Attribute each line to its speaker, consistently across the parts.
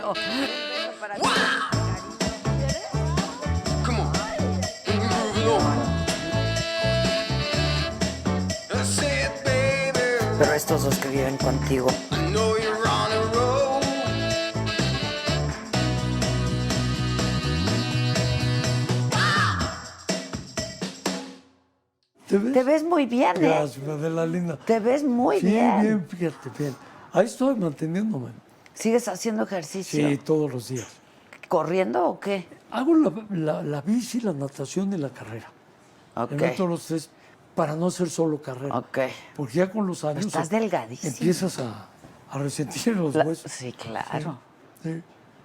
Speaker 1: No. Para ti, ¿quieres?
Speaker 2: Come on. Moving on. Say it, baby.
Speaker 1: Pero estos dos que viven contigo.
Speaker 2: I know you're on a roll.
Speaker 1: Te ves muy bien, ¿eh?
Speaker 3: Gracias, Adela linda.
Speaker 1: Te ves muy
Speaker 3: Sí,
Speaker 1: bien.
Speaker 3: bien, fíjate, bien. Ahí estoy manteniéndome.
Speaker 1: ¿Sigues haciendo ejercicio?
Speaker 3: Sí, todos los días.
Speaker 1: ¿Corriendo o qué?
Speaker 3: Hago la bici, la natación y la carrera.
Speaker 1: Ok.
Speaker 3: Le meto los tres para no hacer solo carrera.
Speaker 1: Ok.
Speaker 3: Porque ya con los años
Speaker 1: Estás delgadísimo.
Speaker 3: empiezas a resentir los huesos.
Speaker 1: Sí, claro.
Speaker 3: Sí.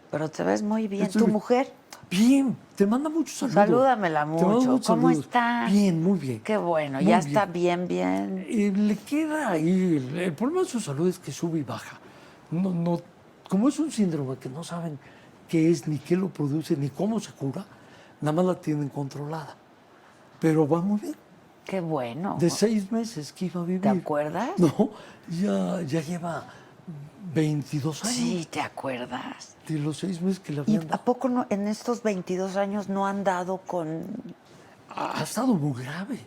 Speaker 1: Pero te ves muy bien.
Speaker 3: Estoy
Speaker 1: ¿Tu
Speaker 3: bien.
Speaker 1: mujer?
Speaker 3: Bien, te manda muchos saludos.
Speaker 1: Salúdamela
Speaker 3: Te manda
Speaker 1: mucho.
Speaker 3: muchos
Speaker 1: ¿Cómo
Speaker 3: saludos.
Speaker 1: está?
Speaker 3: Bien, muy bien.
Speaker 1: Qué bueno.
Speaker 3: Muy
Speaker 1: Ya
Speaker 3: bien.
Speaker 1: está bien.
Speaker 3: Le queda ahí. El problema de su salud es que sube y baja. No, como es un síndrome que no saben qué es, ni qué lo produce, ni cómo se cura, nada más la tienen controlada. Pero va muy bien.
Speaker 1: Qué bueno.
Speaker 3: De 6 meses que iba a vivir.
Speaker 1: ¿Te acuerdas?
Speaker 3: No, ya lleva 22 años.
Speaker 1: Sí, ¿te acuerdas?
Speaker 3: De los 6 meses que le
Speaker 1: ¿Y
Speaker 3: habían
Speaker 1: a
Speaker 3: dado.
Speaker 1: poco no, en estos 22 años no han dado con...?
Speaker 3: Ha estado muy grave.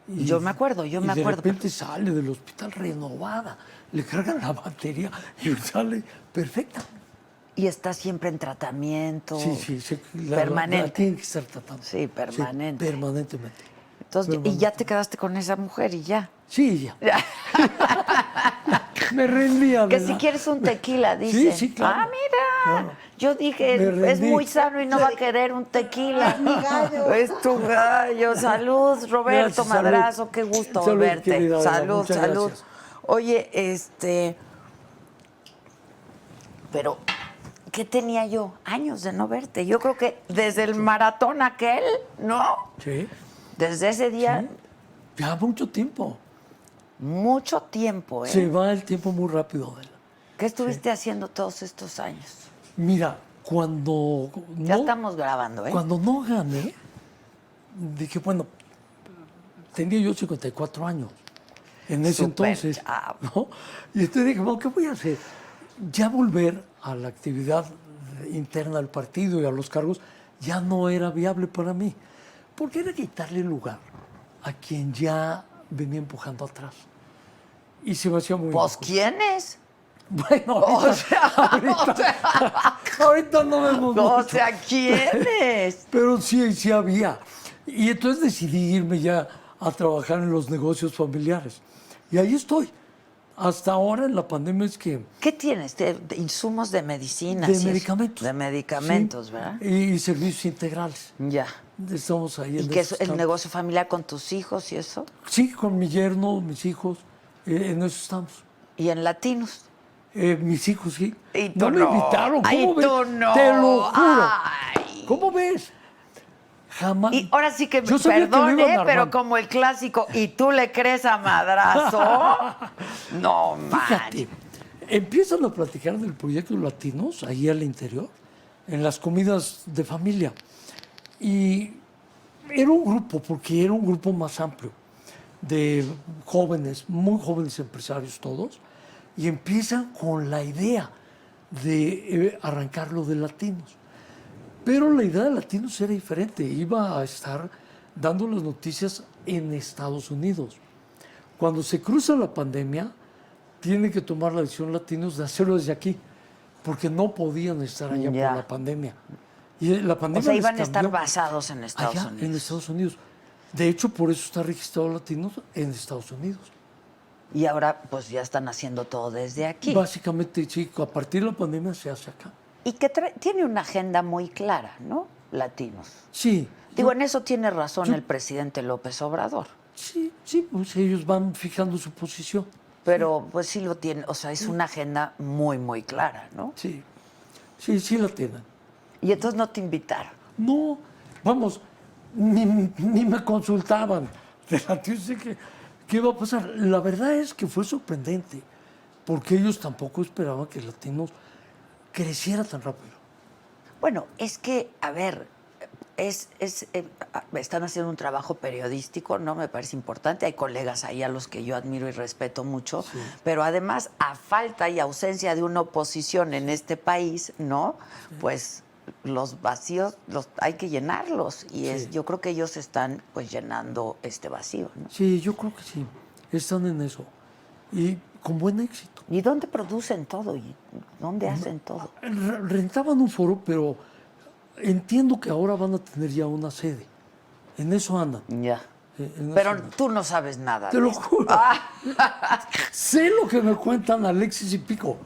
Speaker 1: Yo me acuerdo.
Speaker 3: De repente sale del hospital renovada, le cargan la batería y sale perfecta.
Speaker 1: Y está siempre en tratamiento.
Speaker 3: Sí,
Speaker 1: Permanente.
Speaker 3: la tienen que estar tratando.
Speaker 1: Sí, permanente.
Speaker 3: Sí, permanentemente.
Speaker 1: Entonces, y ya te quedaste con esa mujer y ya.
Speaker 3: Sí, ya. Me rendía,
Speaker 1: Que
Speaker 3: ¿verdad?
Speaker 1: si quieres un tequila, dice.
Speaker 3: Sí, claro.
Speaker 1: Ah, mira.
Speaker 3: Claro.
Speaker 1: Yo dije,
Speaker 3: Me
Speaker 1: es
Speaker 3: rendí.
Speaker 1: muy sano y no va a querer un tequila. Es mi gallo. Es tu gallo. Salud, Roberto
Speaker 3: Gracias,
Speaker 1: Madrazo.
Speaker 3: salud.
Speaker 1: Qué gusto
Speaker 3: Salud,
Speaker 1: verte.
Speaker 3: querida Adela,
Speaker 1: Salud,
Speaker 3: muchas
Speaker 1: salud.
Speaker 3: gracias.
Speaker 1: Oye, pero, ¿qué tenía yo? Años de no verte. Yo creo que desde el maratón aquel, ¿no?
Speaker 3: Sí.
Speaker 1: Desde ese día,
Speaker 3: Sí. Ya mucho tiempo.
Speaker 1: mucho tiempo, ¿eh?
Speaker 3: Se va el tiempo muy rápido, Adela.
Speaker 1: ¿Qué estuviste haciendo todos estos años?
Speaker 3: Mira, cuando
Speaker 1: Ya
Speaker 3: no,
Speaker 1: estamos grabando, ¿eh?
Speaker 3: cuando no gané, dije, bueno, tenía yo 54 años en ese
Speaker 1: Súper
Speaker 3: entonces.
Speaker 1: chavo.
Speaker 3: ¿No? Y entonces dije, bueno, ¿qué voy a hacer? Ya volver a la actividad interna del partido y a los cargos ya no era viable para mí, porque era quitarle lugar a quien ya venía empujando atrás. Y se me hacía muy
Speaker 1: Pues,
Speaker 3: injusto.
Speaker 1: ¿quién es?
Speaker 3: Bueno, ahorita no vemos
Speaker 1: O
Speaker 3: mucho.
Speaker 1: sea, ¿quién es?
Speaker 3: Pero sí había. Y entonces decidí irme ya a trabajar en los negocios familiares. Y ahí estoy. Hasta ahora en la pandemia es que...
Speaker 1: ¿Qué tienes? De insumos de medicina.
Speaker 3: De medicamentos.
Speaker 1: De medicamentos,
Speaker 3: Sí,
Speaker 1: ¿verdad?
Speaker 3: y servicios integrales.
Speaker 1: Ya.
Speaker 3: Estamos ahí en
Speaker 1: ¿Y qué es
Speaker 3: esos
Speaker 1: el
Speaker 3: campos.
Speaker 1: negocio familiar con tus hijos y eso?
Speaker 3: Sí, con mi yerno, mis hijos, en eso estamos.
Speaker 1: ¿Y en Latinos?
Speaker 3: Mis hijos, sí.
Speaker 1: Y tú
Speaker 3: no me
Speaker 1: no.
Speaker 3: invitaron. ¿Cómo
Speaker 1: Ay,
Speaker 3: ves?
Speaker 1: tú no.
Speaker 3: Te lo juro.
Speaker 1: Ay.
Speaker 3: ¿Cómo ves? Jamás.
Speaker 1: Y ahora sí que
Speaker 3: Yo sabía que lo
Speaker 1: perdone,
Speaker 3: iban a
Speaker 1: pero
Speaker 3: armar.
Speaker 1: como el clásico, ¿y tú le crees a Madrazo? No,
Speaker 3: Fíjate,
Speaker 1: man.
Speaker 3: empiezan a platicar del proyecto Latinos ahí al interior, en las comidas de familia. Y era un grupo, porque era un grupo más amplio, de jóvenes, muy jóvenes empresarios todos, y empiezan con la idea de arrancarlo de Latinos. Pero la idea de Latinos era diferente, iba a estar dando las noticias en Estados Unidos. Cuando se cruza la pandemia, tienen que tomar la decisión Latinos de hacerlo desde aquí, porque no podían estar allá
Speaker 1: Ya.
Speaker 3: por la pandemia. Y la pandemia
Speaker 1: O sea,
Speaker 3: les
Speaker 1: iban a estar
Speaker 3: cambió
Speaker 1: basados en Estados
Speaker 3: allá,
Speaker 1: Unidos.
Speaker 3: en Estados Unidos. De hecho, por eso está registrado Latinos en Estados Unidos.
Speaker 1: Y ahora, pues ya están haciendo todo desde aquí.
Speaker 3: Básicamente, sí, a partir de la pandemia se hace acá.
Speaker 1: Y que tiene una agenda muy clara, ¿no? Latinos.
Speaker 3: Sí.
Speaker 1: Digo,
Speaker 3: yo-
Speaker 1: en eso tiene razón
Speaker 3: yo-
Speaker 1: el presidente López Obrador.
Speaker 3: Sí, pues ellos van fijando su posición.
Speaker 1: Pero pues sí lo tiene, o sea, es una agenda muy, muy clara, ¿no?
Speaker 3: Sí la tienen.
Speaker 1: Y entonces no te invitaron.
Speaker 3: No, vamos, ni me consultaban. Yo sé qué iba a pasar. La verdad es que fue sorprendente, porque ellos tampoco esperaban que Latinos creciera tan rápido.
Speaker 1: Bueno, es que, a ver, están haciendo un trabajo periodístico, ¿no? Me parece importante. Hay colegas ahí a los que yo admiro y respeto mucho,
Speaker 3: Sí.
Speaker 1: pero además, a falta y ausencia de una oposición en este país, ¿no? Pues los vacíos hay que llenarlos y
Speaker 3: Sí.
Speaker 1: yo creo que ellos están pues llenando este vacío, ¿no?
Speaker 3: Sí, yo creo que sí. Están en eso. Y con buen éxito.
Speaker 1: ¿Y dónde producen todo? ¿Y dónde hacen todo?
Speaker 3: Rentaban un foro, pero entiendo que ahora van a tener ya una sede. En eso andan.
Speaker 1: Ya.
Speaker 3: En eso
Speaker 1: Pero
Speaker 3: andan.
Speaker 1: tú no sabes nada.
Speaker 3: Te
Speaker 1: de
Speaker 3: lo
Speaker 1: esto.
Speaker 3: juro. Sé lo que me cuentan Alexis y Pico.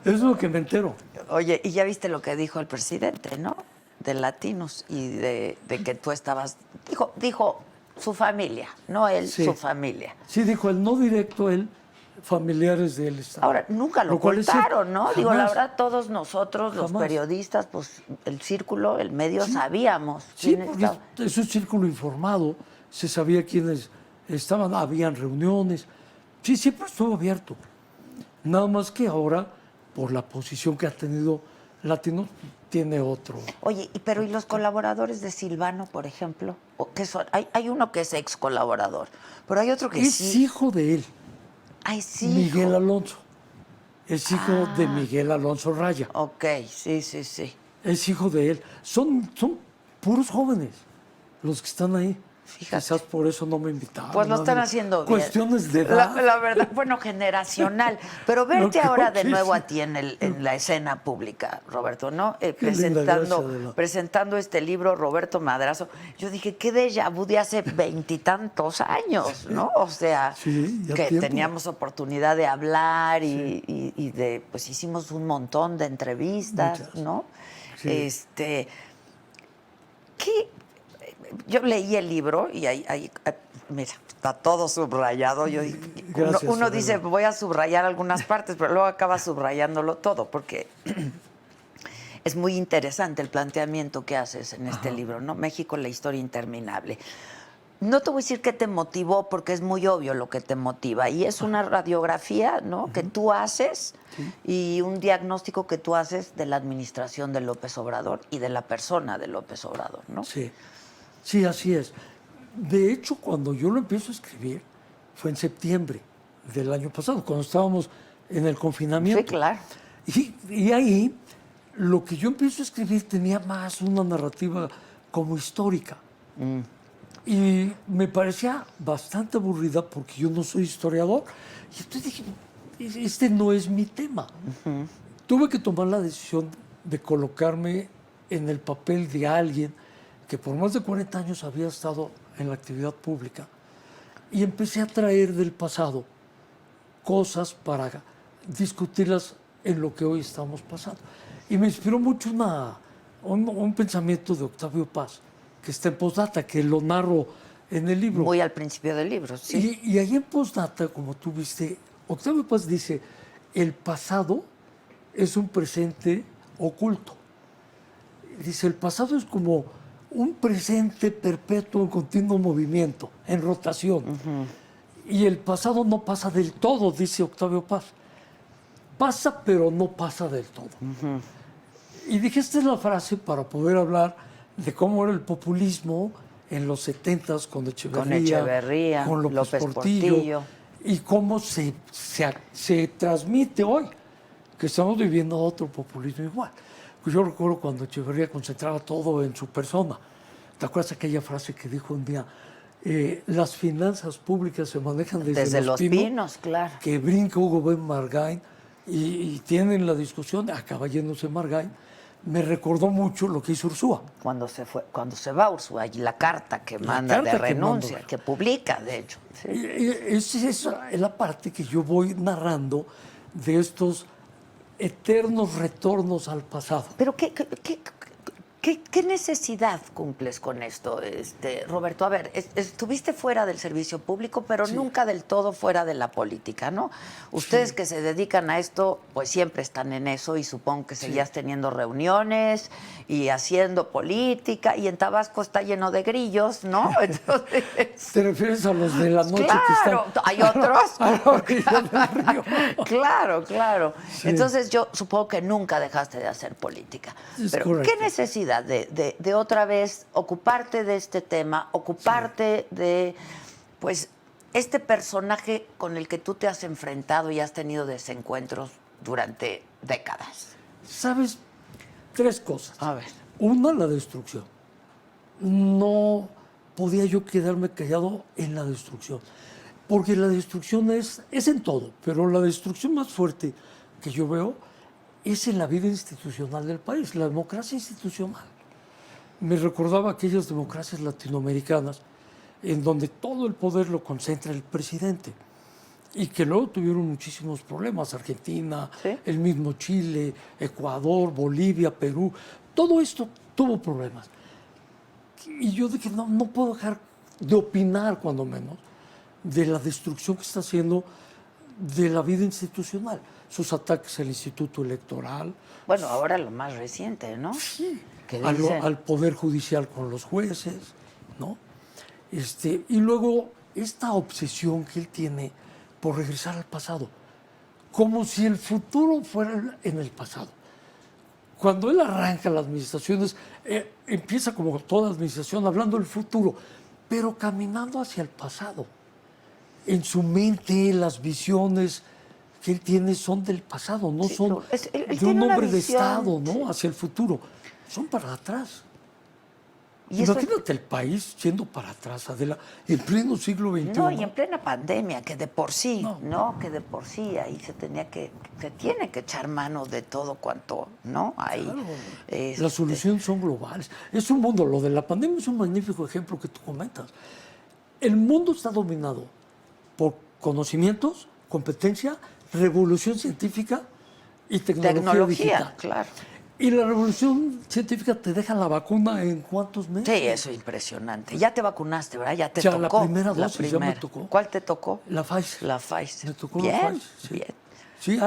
Speaker 3: Es lo que me entero.
Speaker 1: Oye, y ya viste lo que dijo el presidente, ¿no? De Latinos y de que tú estabas... Dijo su familia, no él,
Speaker 3: Sí.
Speaker 1: su familia.
Speaker 3: Sí, dijo él, no directo él, familiares de él estaban.
Speaker 1: Ahora, nunca lo
Speaker 3: cual es
Speaker 1: ocultaron,
Speaker 3: cierto.
Speaker 1: ¿no? Digo, la
Speaker 3: Jamás.
Speaker 1: verdad, todos nosotros, los
Speaker 3: Jamás.
Speaker 1: periodistas, pues el círculo, el medio, sabíamos
Speaker 3: Sí,
Speaker 1: quién
Speaker 3: porque
Speaker 1: estaba.
Speaker 3: es un círculo informado, se sabía quiénes estaban, habían reuniones. Sí, siempre estuvo abierto. Nada más que ahora, por la posición que ha tenido Latino, tiene otro.
Speaker 1: Oye, pero ¿y los colaboradores de Silvano, por ejemplo? ¿O qué son? Hay uno que es ex colaborador, pero hay otro que
Speaker 3: Es
Speaker 1: sí.
Speaker 3: hijo de él,
Speaker 1: Ay, sí.
Speaker 3: Miguel
Speaker 1: hijo.
Speaker 3: Alonso. Es hijo de Miguel Alonso Raya.
Speaker 1: Ok, sí, sí, sí.
Speaker 3: Es hijo de él. Son puros jóvenes los que están ahí.
Speaker 1: Fíjate.
Speaker 3: Quizás por eso no me invitaron.
Speaker 1: Pues lo están
Speaker 3: ¿no?
Speaker 1: haciendo bien.
Speaker 3: Cuestiones de edad.
Speaker 1: La verdad, bueno, generacional. Pero verte
Speaker 3: No,
Speaker 1: ahora
Speaker 3: creo
Speaker 1: de
Speaker 3: que
Speaker 1: nuevo
Speaker 3: sí.
Speaker 1: a ti en la escena pública, Roberto, ¿no?
Speaker 3: Qué linda, gracias, Adela.
Speaker 1: Presentando este libro, Roberto Madrazo. Yo dije, qué déjà vu de hace veintitantos años, ¿no? O sea,
Speaker 3: Sí, ya
Speaker 1: que
Speaker 3: tiempo.
Speaker 1: teníamos oportunidad de hablar y de, pues hicimos un montón de entrevistas,
Speaker 3: Muchas.
Speaker 1: ¿no?
Speaker 3: Sí.
Speaker 1: ¿Qué? Yo leí el libro y ahí mira, está todo subrayado. Yo dije,
Speaker 3: Gracias,
Speaker 1: uno
Speaker 3: Adela.
Speaker 1: dice, voy a subrayar algunas partes, pero luego acaba subrayándolo todo, porque es muy interesante el planteamiento que haces en este libro, ¿no? México, la historia interminable. No te voy a decir qué te motivó, porque es muy obvio lo que te motiva. Y es una radiografía, ¿no? Que tú haces y un diagnóstico que tú haces de la administración de López Obrador y de la persona de López Obrador, ¿no?
Speaker 3: Sí, sí, así es. De hecho, cuando yo lo empiezo a escribir, fue en septiembre del año pasado, cuando estábamos en el confinamiento.
Speaker 1: Sí, claro.
Speaker 3: Y ahí, lo que yo empiezo a escribir tenía más una narrativa como histórica. Y me parecía bastante aburrida porque yo no soy historiador. Y entonces dije, este no es mi tema. Tuve que tomar la decisión de colocarme en el papel de alguien que por más de 40 años había estado en la actividad pública y empecé a traer del pasado cosas para discutirlas en lo que hoy estamos pasando. Y me inspiró mucho un pensamiento de Octavio Paz, que está en postdata, que lo narro en el libro.
Speaker 1: Muy al principio del libro, sí.
Speaker 3: Y ahí en postdata, como tú viste, Octavio Paz dice, el pasado es un presente oculto. Dice, el pasado es como un presente perpetuo en continuo movimiento, en rotación. Y el pasado no pasa del todo, dice Octavio Paz. Pasa, pero no pasa del todo. Y dije, esta es la frase para poder hablar de cómo era el populismo en los 70s con Echeverría, con López Portillo, y cómo se transmite hoy, que estamos viviendo otro populismo igual. Pues yo recuerdo cuando Echeverría concentraba todo en su persona. ¿Te acuerdas aquella frase que dijo un día? Las finanzas públicas se manejan desde
Speaker 1: Los Pinos, claro.
Speaker 3: Que brinca Hugo Ben Margain y tienen la discusión, acaba yéndose Margain. Me recordó mucho lo que hizo Ursúa.
Speaker 1: Cuando se va Ursúa, y la carta que manda
Speaker 3: carta
Speaker 1: de
Speaker 3: que
Speaker 1: renuncia,
Speaker 3: mandó.
Speaker 1: que publica, de hecho. Sí.
Speaker 3: Esa es la parte que yo voy narrando de estos eternos retornos al pasado.
Speaker 1: Pero ¿qué necesidad cumples con esto, Roberto? A ver, estuviste fuera del servicio público, pero nunca del todo fuera de la política, ¿no? Ustedes que se dedican a esto, pues siempre están en eso y supongo que seguías teniendo reuniones y haciendo política, y en Tabasco está lleno de grillos, ¿no? Entonces,
Speaker 3: ¿Te refieres a los de la noche que
Speaker 1: claro,
Speaker 3: están
Speaker 1: hay otros.
Speaker 3: a la orilla del río?
Speaker 1: Claro, claro.
Speaker 3: Sí.
Speaker 1: Entonces yo supongo que nunca dejaste de hacer política.
Speaker 3: Es
Speaker 1: Pero
Speaker 3: correcto.
Speaker 1: ¿qué necesidad vida de otra vez ocuparte de este tema, ocuparte de, pues, este personaje con el que tú te has enfrentado y has tenido desencuentros durante décadas?
Speaker 3: ¿Sabes? 3 cosas.
Speaker 1: A ver.
Speaker 3: Una, la destrucción. No podía yo quedarme callado en la destrucción, porque la destrucción es en todo, pero la destrucción más fuerte que yo veo es en la vida institucional del país, la democracia institucional. Me recordaba aquellas democracias latinoamericanas en donde todo el poder lo concentra el presidente y que luego tuvieron muchísimos problemas, Argentina,
Speaker 1: ¿Sí?
Speaker 3: el mismo Chile, Ecuador, Bolivia, Perú, todo esto tuvo problemas. Y yo dije, no puedo dejar de opinar, cuando menos, de la destrucción que está haciendo de la vida institucional. Sus ataques al Instituto Electoral,
Speaker 1: Bueno, ahora lo más reciente, ¿no? ¿Qué dicen?
Speaker 3: al Poder Judicial con los jueces, ¿no? Y luego esta obsesión que él tiene por regresar al pasado, como si el futuro fuera en el pasado. Cuando él arranca las administraciones, empieza como toda administración hablando del futuro, pero caminando hacia el pasado. En su mente, las visiones que él tiene son del pasado, no
Speaker 1: Sí,
Speaker 3: son
Speaker 1: no, él
Speaker 3: de
Speaker 1: tiene
Speaker 3: un
Speaker 1: una
Speaker 3: hombre de
Speaker 1: visión,
Speaker 3: Estado, ¿no?
Speaker 1: sí.
Speaker 3: Hacia el futuro. Son para atrás.
Speaker 1: Y eso-
Speaker 3: Imagínate el país yendo para atrás, Adela, en pleno siglo XXI.
Speaker 1: No, y en plena pandemia, que de por sí,
Speaker 3: No.
Speaker 1: ¿no? Que de por sí ahí se tiene que echar mano de todo cuanto, ¿no? Ahí.
Speaker 3: Las soluciones son globales. Es un mundo, lo de la pandemia es un magnífico ejemplo que tú comentas. El mundo está dominado por conocimientos, competencia, revolución científica y tecnología digital.
Speaker 1: claro.
Speaker 3: Y la revolución científica te deja la vacuna en ¿cuántos meses?
Speaker 1: Sí, eso es impresionante. Ya te vacunaste, ¿verdad? Ya te
Speaker 3: Ya,
Speaker 1: tocó.
Speaker 3: la primera dosis ya me tocó.
Speaker 1: ¿Cuál te tocó?
Speaker 3: La Pfizer.
Speaker 1: La Pfizer.
Speaker 3: Me tocó
Speaker 1: bien,
Speaker 3: la Pfizer. Sí,
Speaker 1: bien.
Speaker 3: Sí,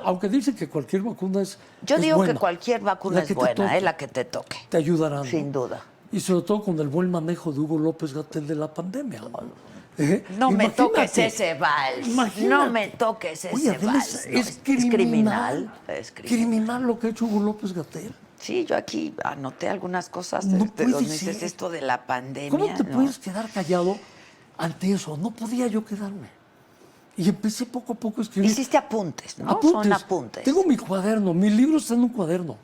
Speaker 3: aunque dicen que cualquier vacuna es
Speaker 1: Yo
Speaker 3: es
Speaker 1: digo
Speaker 3: buena.
Speaker 1: que cualquier vacuna
Speaker 3: La
Speaker 1: es
Speaker 3: que te
Speaker 1: buena,
Speaker 3: toque.
Speaker 1: la que te toque.
Speaker 3: Te ayudarán.
Speaker 1: Sin
Speaker 3: ¿no?
Speaker 1: duda.
Speaker 3: Y sobre todo con el buen manejo de Hugo López Gatell de la pandemia. ¿no?
Speaker 1: No me
Speaker 3: Imagínate.
Speaker 1: toques ese vals.
Speaker 3: Imagínate.
Speaker 1: No me toques ese
Speaker 3: Oye, Adela,
Speaker 1: vals. No,
Speaker 3: es criminal.
Speaker 1: Es criminal.
Speaker 3: Criminal lo que ha hecho Hugo López Gatell.
Speaker 1: Sí, yo aquí anoté algunas cosas
Speaker 3: No
Speaker 1: de
Speaker 3: puede
Speaker 1: donde dices
Speaker 3: ser.
Speaker 1: esto de la pandemia.
Speaker 3: ¿Cómo te
Speaker 1: ¿no?
Speaker 3: puedes quedar callado ante eso? No podía yo quedarme. Y empecé poco a poco a escribir.
Speaker 1: Hiciste apuntes, ¿no? Son apuntes.
Speaker 3: Tengo mi cuaderno, mi libro está en un cuaderno,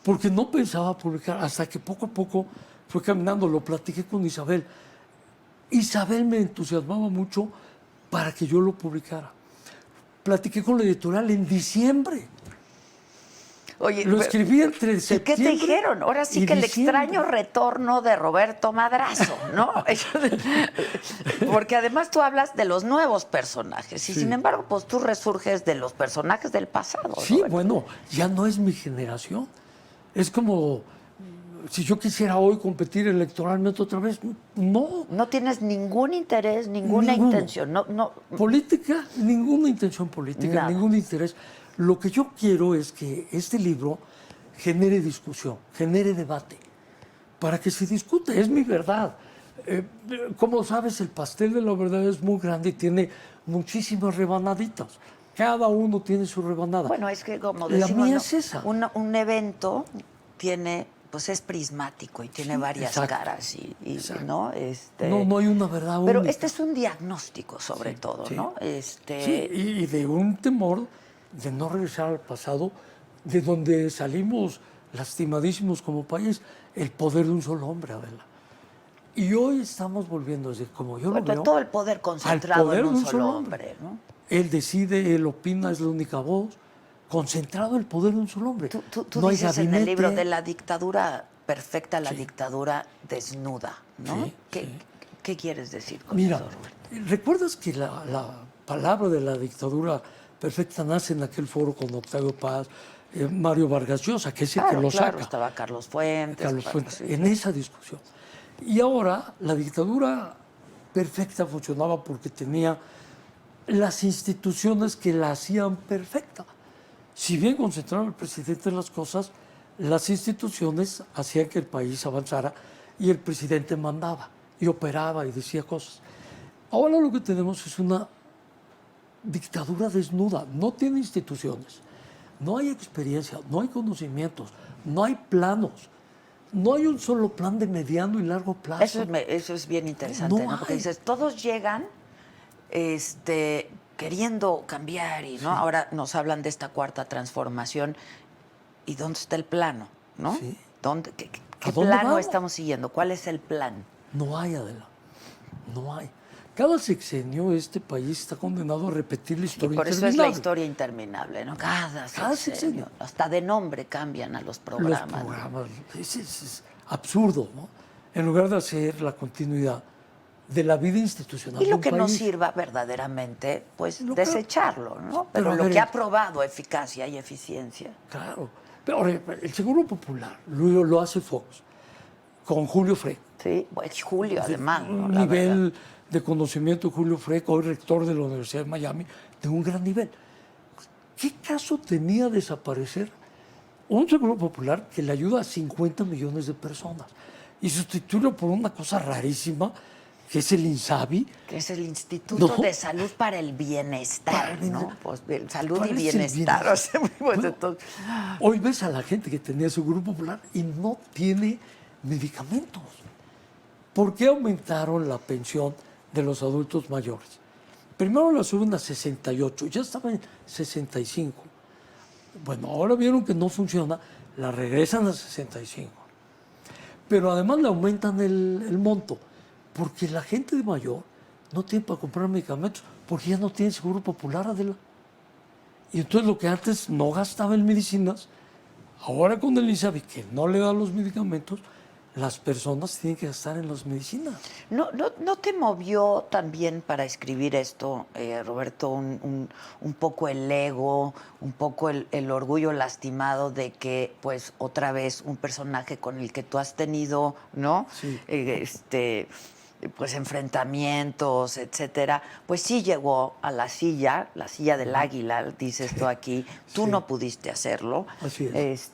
Speaker 3: porque no pensaba publicar, hasta que poco a poco fue caminando, lo platiqué con Isabel. Isabel me entusiasmaba mucho para que yo lo publicara. Platiqué con la editorial en diciembre.
Speaker 1: Oye,
Speaker 3: Lo
Speaker 1: pero-
Speaker 3: escribí entre
Speaker 1: ¿y qué
Speaker 3: septiembre.
Speaker 1: te dijeron? Ahora sí
Speaker 3: y
Speaker 1: que el
Speaker 3: diciembre.
Speaker 1: extraño retorno de Roberto Madrazo, ¿no? Porque además tú hablas de los nuevos personajes y
Speaker 3: Sí.
Speaker 1: sin embargo, pues tú resurges de los personajes del pasado.
Speaker 3: Sí,
Speaker 1: Roberto.
Speaker 3: bueno, ya no es mi generación. Es como si yo quisiera hoy competir electoralmente otra vez. No.
Speaker 1: No tienes ningún interés, ninguna
Speaker 3: Ninguno.
Speaker 1: intención. No,
Speaker 3: Política, ninguna intención política,
Speaker 1: Nada.
Speaker 3: ningún interés. Lo que yo quiero es que este libro genere discusión, genere debate, para que se discuta. Es mi verdad. Como sabes, el pastel de la verdad es muy grande y tiene muchísimas rebanaditas. Cada uno tiene su rebanada.
Speaker 1: Bueno, es que como
Speaker 3: La
Speaker 1: decimos,
Speaker 3: mía
Speaker 1: ¿no?
Speaker 3: es esa.
Speaker 1: Un evento tiene, pues es prismático y tiene varias
Speaker 3: exacto,
Speaker 1: caras y
Speaker 3: exacto.
Speaker 1: ¿no?
Speaker 3: No hay una verdad
Speaker 1: Pero
Speaker 3: única.
Speaker 1: este es un diagnóstico sobre todo,
Speaker 3: sí.
Speaker 1: ¿no?
Speaker 3: Sí, y de un temor de no regresar al pasado, de donde salimos lastimadísimos como país, el poder de un solo hombre, Adela. Y hoy estamos volviendo, desde como yo
Speaker 1: Bueno,
Speaker 3: lo veo,
Speaker 1: todo el poder concentrado
Speaker 3: al poder
Speaker 1: en
Speaker 3: de
Speaker 1: un
Speaker 3: un
Speaker 1: solo
Speaker 3: solo
Speaker 1: hombre, ¿no?
Speaker 3: Él decide, él opina, es la única voz, concentrado el poder de un solo hombre.
Speaker 1: Tú
Speaker 3: no hay
Speaker 1: dices en el
Speaker 3: gabinete.
Speaker 1: libro de la dictadura perfecta, la
Speaker 3: Sí.
Speaker 1: dictadura desnuda, ¿no?
Speaker 3: Sí, sí.
Speaker 1: ¿Qué quieres decir con
Speaker 3: Mira,
Speaker 1: eso, Roberto?
Speaker 3: ¿recuerdas que la palabra de la dictadura perfecta nace en aquel foro con Octavio Paz, Mario Vargas Llosa, que es el que lo saca?
Speaker 1: Estaba Carlos Fuentes.
Speaker 3: Carlos Fuentes,
Speaker 1: sí.
Speaker 3: en esa discusión. Y ahora la dictadura perfecta funcionaba porque tenía las instituciones que la hacían perfecta. Si bien concentraba el presidente en las cosas, las instituciones hacían que el país avanzara y el presidente mandaba y operaba y decía cosas. Ahora lo que tenemos es una dictadura desnuda, no tiene instituciones, no hay experiencia, no hay conocimientos, no hay planos, no hay un solo plan de mediano y largo plazo.
Speaker 1: Eso es bien interesante,
Speaker 3: No
Speaker 1: ¿no? Porque
Speaker 3: hay.
Speaker 1: dices, todos llegan queriendo cambiar y, ¿no? Ahora nos hablan de esta cuarta transformación. ¿Y dónde está el plano, no?
Speaker 3: Sí.
Speaker 1: ¿Qué
Speaker 3: ¿A dónde
Speaker 1: plano
Speaker 3: vamos?
Speaker 1: estamos siguiendo? ¿Cuál es el plan?
Speaker 3: No hay, Adela. No hay. Cada sexenio este país está condenado a repetir la
Speaker 1: Y
Speaker 3: historia
Speaker 1: por eso es la
Speaker 3: interminable.
Speaker 1: historia interminable, ¿no? Cada
Speaker 3: Cada
Speaker 1: sexenio.
Speaker 3: sexenio.
Speaker 1: Hasta de nombre cambian a los programas.
Speaker 3: Los programas. Es absurdo, ¿no? En lugar de hacer la continuidad de la vida institucional
Speaker 1: Y
Speaker 3: de
Speaker 1: lo
Speaker 3: un
Speaker 1: que nos
Speaker 3: país.
Speaker 1: sirva verdaderamente, pues
Speaker 3: Lo que-
Speaker 1: desecharlo, ¿no?
Speaker 3: Pero
Speaker 1: Pero
Speaker 3: a
Speaker 1: lo
Speaker 3: ver,
Speaker 1: que ha probado eficacia y eficiencia.
Speaker 3: Claro. Pero ahora, el Seguro Popular lo hace Fox con Julio Frey.
Speaker 1: Sí, pues Julio, además, ¿no?
Speaker 3: Un
Speaker 1: La verdad.
Speaker 3: nivel de conocimiento de Julio Frey, hoy rector de la Universidad de Miami, de un gran nivel. ¿Qué caso tenía desaparecer un Seguro Popular que le ayuda a 50 millones de personas y sustituirlo por una cosa rarísima que es el INSABI?
Speaker 1: Que es el Instituto
Speaker 3: No.
Speaker 1: de Salud para el Bienestar,
Speaker 3: Para el
Speaker 1: ¿no? Pues salud
Speaker 3: ¿Cuál
Speaker 1: y
Speaker 3: es el
Speaker 1: bienestar.
Speaker 3: bienestar?
Speaker 1: O sea, pues,
Speaker 3: Bueno,
Speaker 1: entonces,
Speaker 3: Hoy ves a la gente que tenía Seguro Popular y no tiene medicamentos. ¿Por qué aumentaron la pensión de los adultos mayores? Primero la suben a 68, ya estaba en 65. Bueno, ahora vieron que no funciona, la regresan a 65. Pero además le aumentan el monto, porque la gente de mayor no tiene para comprar medicamentos, porque ya no tiene Seguro Popular, Adela. Y entonces lo que antes no gastaba en medicinas, ahora con el INSABI, que no le da los medicamentos, las personas tienen que gastar en las medicinas.
Speaker 1: ¿No te movió también para escribir esto, Roberto, un poco el ego, un poco el orgullo lastimado de que, pues, otra vez un personaje con el que tú has tenido, ¿no?
Speaker 3: Sí.
Speaker 1: Pues enfrentamientos, etcétera, pues sí llegó a la silla del águila, dices tú aquí, tú
Speaker 3: Sí.
Speaker 1: no pudiste hacerlo.
Speaker 3: Así es.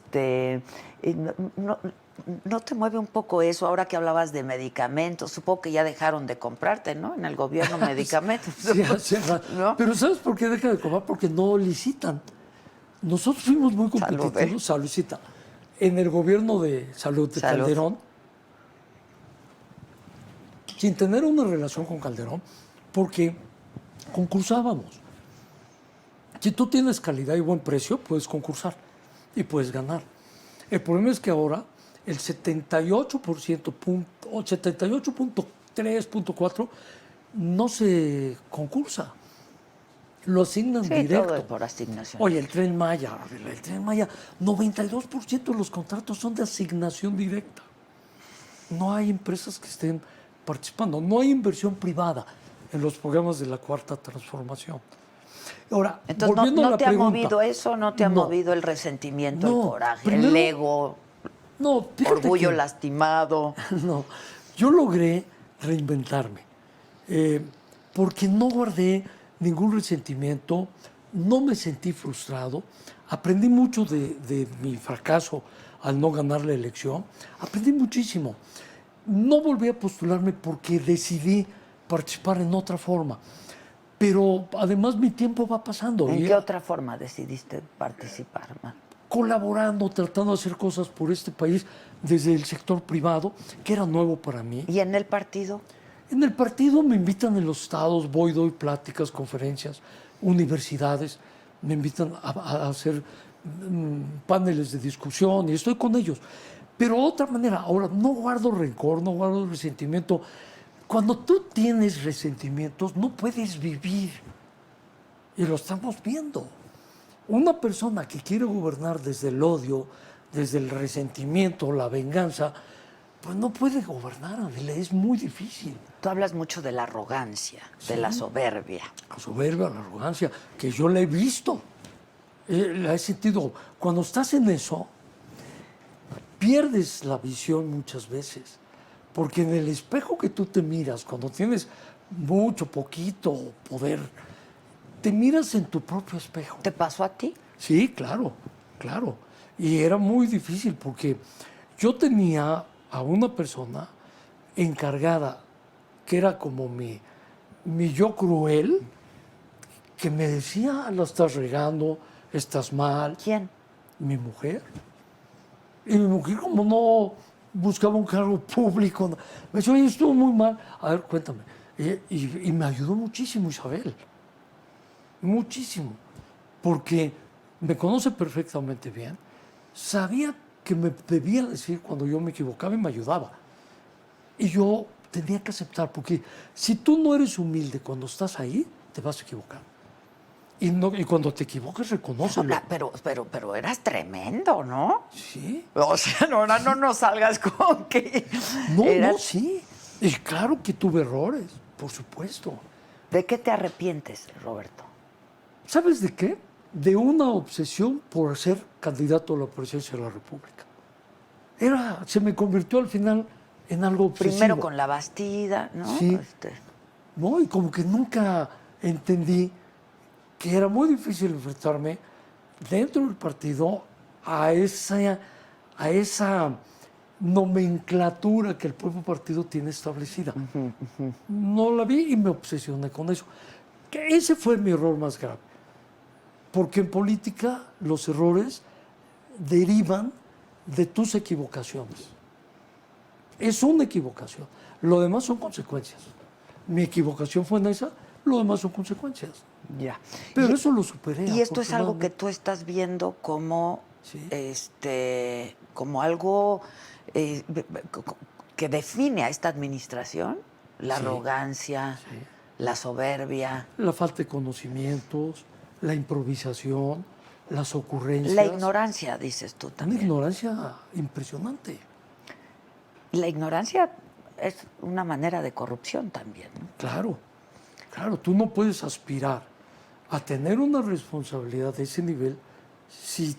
Speaker 1: ¿No te mueve un poco eso ahora que hablabas de medicamentos? Supongo que ya dejaron de comprarte, ¿no? En el gobierno medicamentos.
Speaker 3: Sí,
Speaker 1: ¿No?
Speaker 3: Pero ¿sabes por qué deja de cobrar? Porque no licitan. Nosotros fuimos muy competitivos, Saludcita. En el gobierno de Salud de
Speaker 1: Salud.
Speaker 3: Calderón, sin tener una relación con Calderón, porque concursábamos. Si tú tienes calidad y buen precio, puedes concursar y puedes ganar. El problema es que ahora el 78%, o 78.3.4 no se concursa. Lo asignan
Speaker 1: Sí,
Speaker 3: directo.
Speaker 1: todo es por asignación.
Speaker 3: Oye, el Tren Maya, 92% de los contratos son de asignación directa. No hay empresas que estén participando, no hay inversión privada en los programas de la Cuarta Transformación. Ahora,
Speaker 1: Entonces,
Speaker 3: volviendo a
Speaker 1: ¿no
Speaker 3: la
Speaker 1: te ha
Speaker 3: pregunta,
Speaker 1: movido eso? ¿No te ha
Speaker 3: no.
Speaker 1: movido el resentimiento, el
Speaker 3: No,
Speaker 1: coraje,
Speaker 3: primero-
Speaker 1: el ego,
Speaker 3: No, fíjate
Speaker 1: orgullo
Speaker 3: que-
Speaker 1: lastimado?
Speaker 3: No, yo logré reinventarme, porque no guardé ningún resentimiento, no me sentí frustrado, aprendí mucho de mi fracaso al no ganar la elección, aprendí muchísimo. No volví a postularme porque decidí participar en otra forma, pero además mi tiempo va pasando.
Speaker 1: ¿En
Speaker 3: y
Speaker 1: qué otra forma decidiste participar, man?
Speaker 3: colaborando, tratando de hacer cosas por este país desde el sector privado, que era nuevo para mí.
Speaker 1: ¿Y en el partido?
Speaker 3: En el partido me invitan en los estados, voy, doy pláticas, conferencias, universidades, me invitan a hacer paneles de discusión y estoy con ellos. Pero de otra manera, ahora no guardo rencor, no guardo resentimiento. Cuando tú tienes resentimientos, no puedes vivir. Y lo estamos viendo. Una persona que quiere gobernar desde el odio, desde el resentimiento, la venganza, pues no puede gobernar, Adela, es muy difícil.
Speaker 1: Tú hablas mucho de la arrogancia, de la soberbia.
Speaker 3: La soberbia, la arrogancia, que yo la he visto, la he sentido. Cuando estás en eso, pierdes la visión muchas veces, porque en el espejo que tú te miras, cuando tienes mucho, poquito poder, te miras en tu propio espejo.
Speaker 1: ¿Te pasó a ti?
Speaker 3: Sí, claro, claro. Y era muy difícil porque yo tenía a una persona encargada, que era como mi yo cruel, que me decía, la estás regando, estás mal.
Speaker 1: ¿Quién?
Speaker 3: Mi mujer. Y mi mujer como no buscaba un cargo público. Me dijo, oye, estuvo muy mal. A ver, cuéntame. Y me ayudó muchísimo Isabel. Muchísimo. Porque me conoce perfectamente bien. Sabía que me debía decir cuando yo me equivocaba y me ayudaba. Y yo tenía que aceptar, porque si tú no eres humilde cuando estás ahí, te vas a equivocar. Y cuando te equivoques, reconócelo.
Speaker 1: Pero eras tremendo, ¿no?
Speaker 3: Sí.
Speaker 1: O sea, ahora no nos salgas con que...
Speaker 3: No,
Speaker 1: eras-
Speaker 3: no, sí. Y claro que tuve errores, por supuesto.
Speaker 1: ¿De qué te arrepientes, Roberto?
Speaker 3: ¿Sabes de qué? De una obsesión por ser candidato a la presidencia de la República. Se me convirtió al final en algo obsesivo.
Speaker 1: Primero con la Bastida, ¿no?
Speaker 3: Sí. ¿No? Y como que nunca entendí que era muy difícil enfrentarme dentro del partido a esa nomenclatura que el propio partido tiene establecida. No la vi y me obsesioné con eso. Que ese fue mi error más grave. Porque en política los errores derivan de tus equivocaciones. Es una equivocación. Lo demás son consecuencias. Mi equivocación fue en esa, lo demás son consecuencias.
Speaker 1: Ya.
Speaker 3: Pero eso lo superé.
Speaker 1: Y esto es algo que
Speaker 3: afortunadamente.
Speaker 1: tú estás viendo como,
Speaker 3: Sí.
Speaker 1: como algo que define a esta administración, la
Speaker 3: Sí.
Speaker 1: arrogancia, la soberbia,
Speaker 3: La falta de conocimientos, la improvisación, las ocurrencias.
Speaker 1: la ignorancia, dices tú
Speaker 3: Una
Speaker 1: también.
Speaker 3: ignorancia impresionante.
Speaker 1: La ignorancia es una manera de corrupción también, ¿no?
Speaker 3: Claro, claro, tú no puedes aspirar a tener una responsabilidad de ese nivel si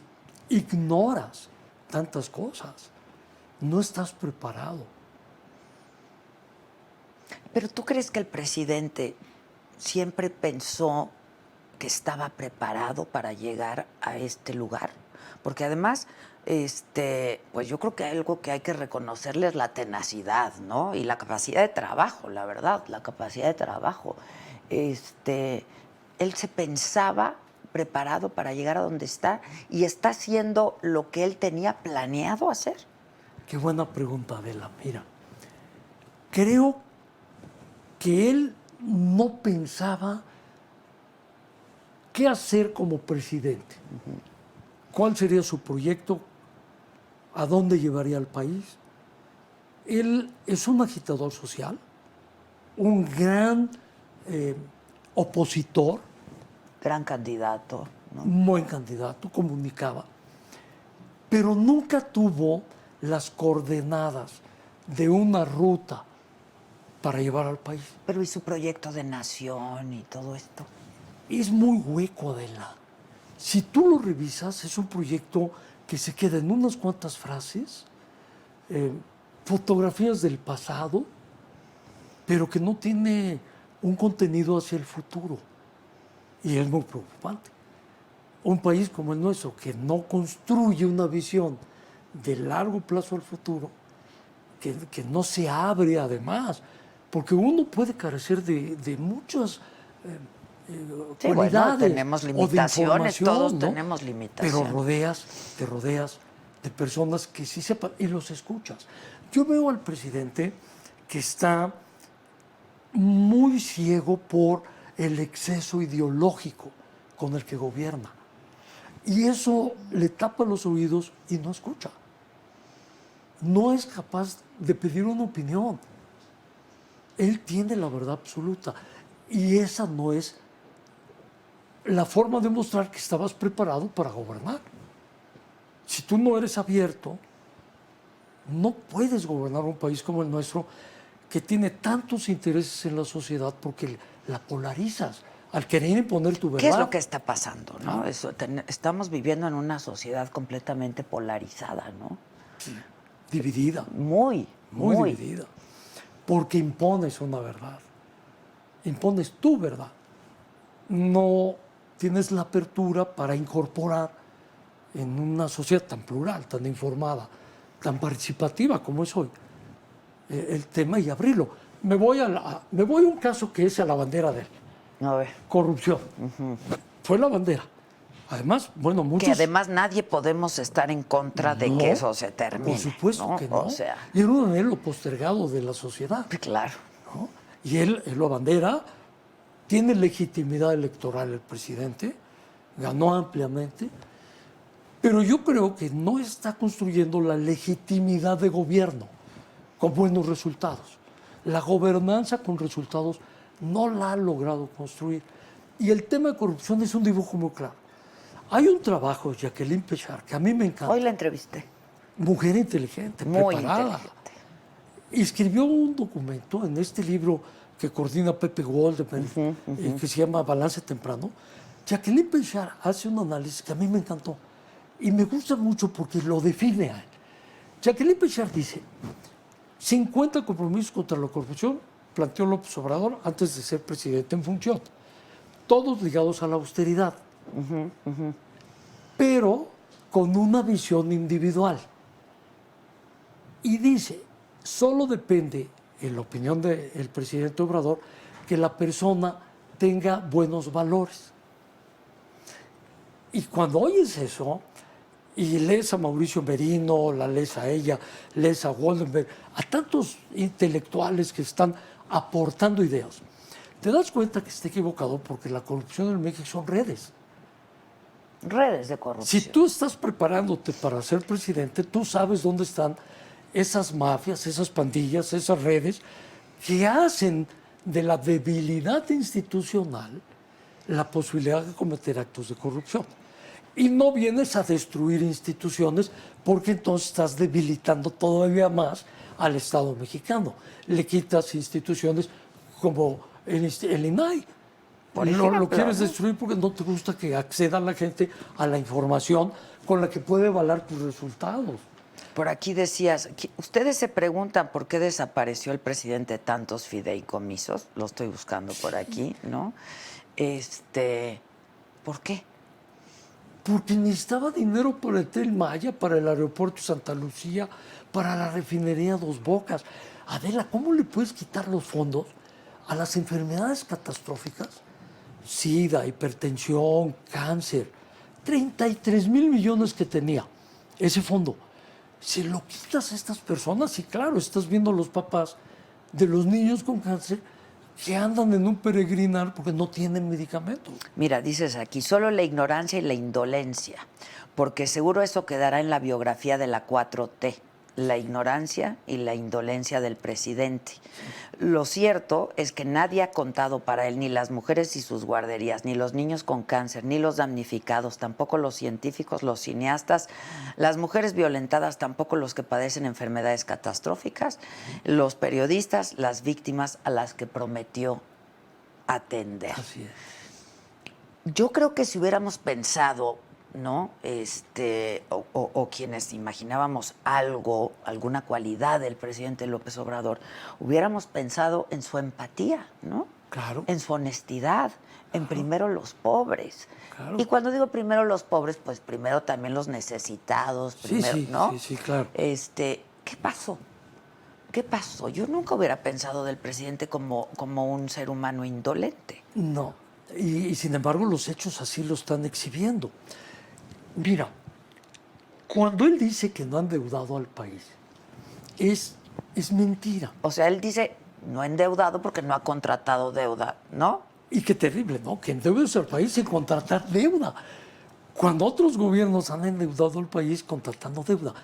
Speaker 3: ignoras tantas cosas. No estás preparado.
Speaker 1: Pero ¿tú crees que el presidente siempre pensó que estaba preparado para llegar a este lugar? Porque además, pues yo creo que algo que hay que reconocerle es la tenacidad, ¿no? Y la capacidad de trabajo, la verdad, la capacidad de trabajo. Él se pensaba preparado para llegar a donde está y está haciendo lo que él tenía planeado hacer.
Speaker 3: Qué buena pregunta, Adela. Mira, creo que él no pensaba qué hacer como presidente. ¿Cuál sería su proyecto? ¿A dónde llevaría al país? Él es un agitador social, un gran opositor,
Speaker 1: Gran candidato, ¿no?
Speaker 3: un buen candidato, comunicaba, pero nunca tuvo las coordenadas de una ruta para llevar al país.
Speaker 1: Pero ¿y su proyecto de nación y todo esto?
Speaker 3: Es muy hueco, Adela. Si tú lo revisas, es un proyecto que se queda en unas cuantas frases, fotografías del pasado, pero que no tiene un contenido hacia el futuro. Y es muy preocupante. Un país como el nuestro, que no construye una visión de largo plazo al futuro, que no se abre además, porque uno puede carecer de muchas
Speaker 1: Sí, bueno,
Speaker 3: cualidades
Speaker 1: tenemos
Speaker 3: o de
Speaker 1: limitaciones,
Speaker 3: información,
Speaker 1: todos
Speaker 3: ¿no?
Speaker 1: tenemos limitaciones.
Speaker 3: Pero te rodeas de personas que sí sepan y los escuchas. Yo veo al presidente que está muy ciego por el exceso ideológico con el que gobierna. Y eso le tapa los oídos y no escucha. No es capaz de pedir una opinión. Él tiene la verdad absoluta. Y esa no es la forma de mostrar que estabas preparado para gobernar. Si tú no eres abierto, no puedes gobernar un país como el nuestro, que tiene tantos intereses en la sociedad porque la polarizas al querer imponer tu verdad.
Speaker 1: ¿Qué es lo que está pasando, no? Estamos viviendo en una sociedad completamente polarizada, ¿no?
Speaker 3: Dividida,
Speaker 1: Muy
Speaker 3: dividida. Porque impones una verdad. Impones tu verdad. No tienes la apertura para incorporar en una sociedad tan plural, tan informada, tan participativa como es hoy, el tema y abrirlo. Me voy a un caso que es a la bandera de él.
Speaker 1: A ver.
Speaker 3: Corrupción. Fue la bandera. Además, bueno, muchos...
Speaker 1: Que además nadie podemos estar en contra de
Speaker 3: No,
Speaker 1: que eso se termine.
Speaker 3: Por supuesto que no.
Speaker 1: O sea,
Speaker 3: Y era un anhelo postergado de la sociedad.
Speaker 1: claro.
Speaker 3: ¿No? Y él lo abandera, tiene legitimidad electoral el presidente, ganó ampliamente, pero yo creo que no está construyendo la legitimidad de gobierno con buenos resultados. La gobernanza con resultados no la ha logrado construir. Y el tema de corrupción es un dibujo muy claro. Hay un trabajo de Jacqueline Pechard que a mí me encanta.
Speaker 1: Hoy la entrevisté.
Speaker 3: Mujer inteligente,
Speaker 1: Muy
Speaker 3: preparada.
Speaker 1: inteligente.
Speaker 3: Escribió un documento en este libro que coordina Pepe Goldberg, que se llama Balance Temprano. Jacqueline Pechard hace un análisis que a mí me encantó y me gusta mucho porque lo define a él. Jacqueline Pechard dice, 50 compromisos contra la corrupción planteó López Obrador antes de ser presidente en función, todos ligados a la austeridad, pero con una visión individual. Y dice, solo depende, en la opinión del presidente Obrador, que la persona tenga buenos valores. Y cuando oyes eso, y lees a Mauricio Merino, la lees a ella, lees a Goldenberg, a tantos intelectuales que están aportando ideas, te das cuenta que está equivocado porque la corrupción en México son redes.
Speaker 1: Redes de corrupción.
Speaker 3: Si tú estás preparándote para ser presidente, tú sabes dónde están esas mafias, esas pandillas, esas redes que hacen de la debilidad institucional la posibilidad de cometer actos de corrupción. Y no vienes a destruir instituciones porque entonces estás debilitando todavía más al Estado mexicano. Le quitas instituciones como el INAI.
Speaker 1: Por
Speaker 3: Lo
Speaker 1: ejemplo,
Speaker 3: quieres
Speaker 1: ¿no?
Speaker 3: destruir porque no te gusta que acceda la gente a la información con la que puede avalar tus resultados.
Speaker 1: Por aquí decías, ustedes se preguntan por qué desapareció el presidente de tantos fideicomisos, lo estoy buscando por aquí, ¿no? ¿Por qué?
Speaker 3: Porque necesitaba dinero para el Tren Maya, para el aeropuerto de Santa Lucía, para la refinería Dos Bocas. Adela, ¿cómo le puedes quitar los fondos a las enfermedades catastróficas? SIDA, hipertensión, cáncer. 33 mil millones que tenía ese fondo. Se lo quitas a estas personas y claro, estás viendo a los papás de los niños con cáncer que andan en un peregrinar porque no tienen medicamentos.
Speaker 1: Mira, dices aquí, solo la ignorancia y la indolencia, porque seguro eso quedará en la biografía de la 4T, la ignorancia y la indolencia del presidente. Lo cierto es que nadie ha contado para él ni las mujeres y sus guarderías, ni los niños con cáncer, ni los damnificados, tampoco los científicos, los cineastas, las mujeres violentadas, tampoco los que padecen enfermedades catastróficas, los periodistas, las víctimas a las que prometió atender.
Speaker 3: Así es.
Speaker 1: Yo creo que si hubiéramos pensado, ¿no? O quienes imaginábamos algo, alguna cualidad del presidente López Obrador, hubiéramos pensado en su empatía, ¿no?
Speaker 3: Claro.
Speaker 1: En su honestidad, en primero los pobres.
Speaker 3: Claro.
Speaker 1: Y cuando digo primero los pobres, pues primero también los necesitados, primero,
Speaker 3: sí,
Speaker 1: ¿no?
Speaker 3: sí, claro.
Speaker 1: ¿Qué pasó? ¿Qué pasó? Yo nunca hubiera pensado del presidente como un ser humano indolente.
Speaker 3: No, y sin embargo los hechos así lo están exhibiendo. Mira, cuando él dice que no ha endeudado al país, es mentira.
Speaker 1: O sea, él dice, no endeudado porque no ha contratado deuda, ¿no?
Speaker 3: Y qué terrible, ¿no? Que endeudes al país sin contratar deuda. Cuando otros gobiernos han endeudado al país contratando deuda.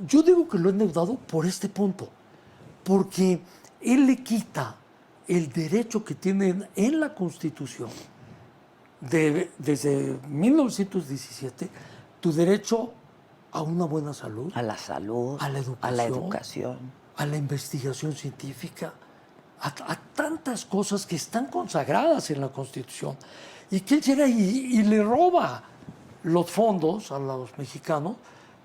Speaker 3: Yo digo que lo ha endeudado por este punto, porque él le quita el derecho que tienen en la Constitución desde 1917, tu derecho a una buena salud,
Speaker 1: A la salud,
Speaker 3: a la
Speaker 1: a la educación.
Speaker 3: a la investigación científica, a tantas cosas que están consagradas en la Constitución. Y que él llega y le roba los fondos a los mexicanos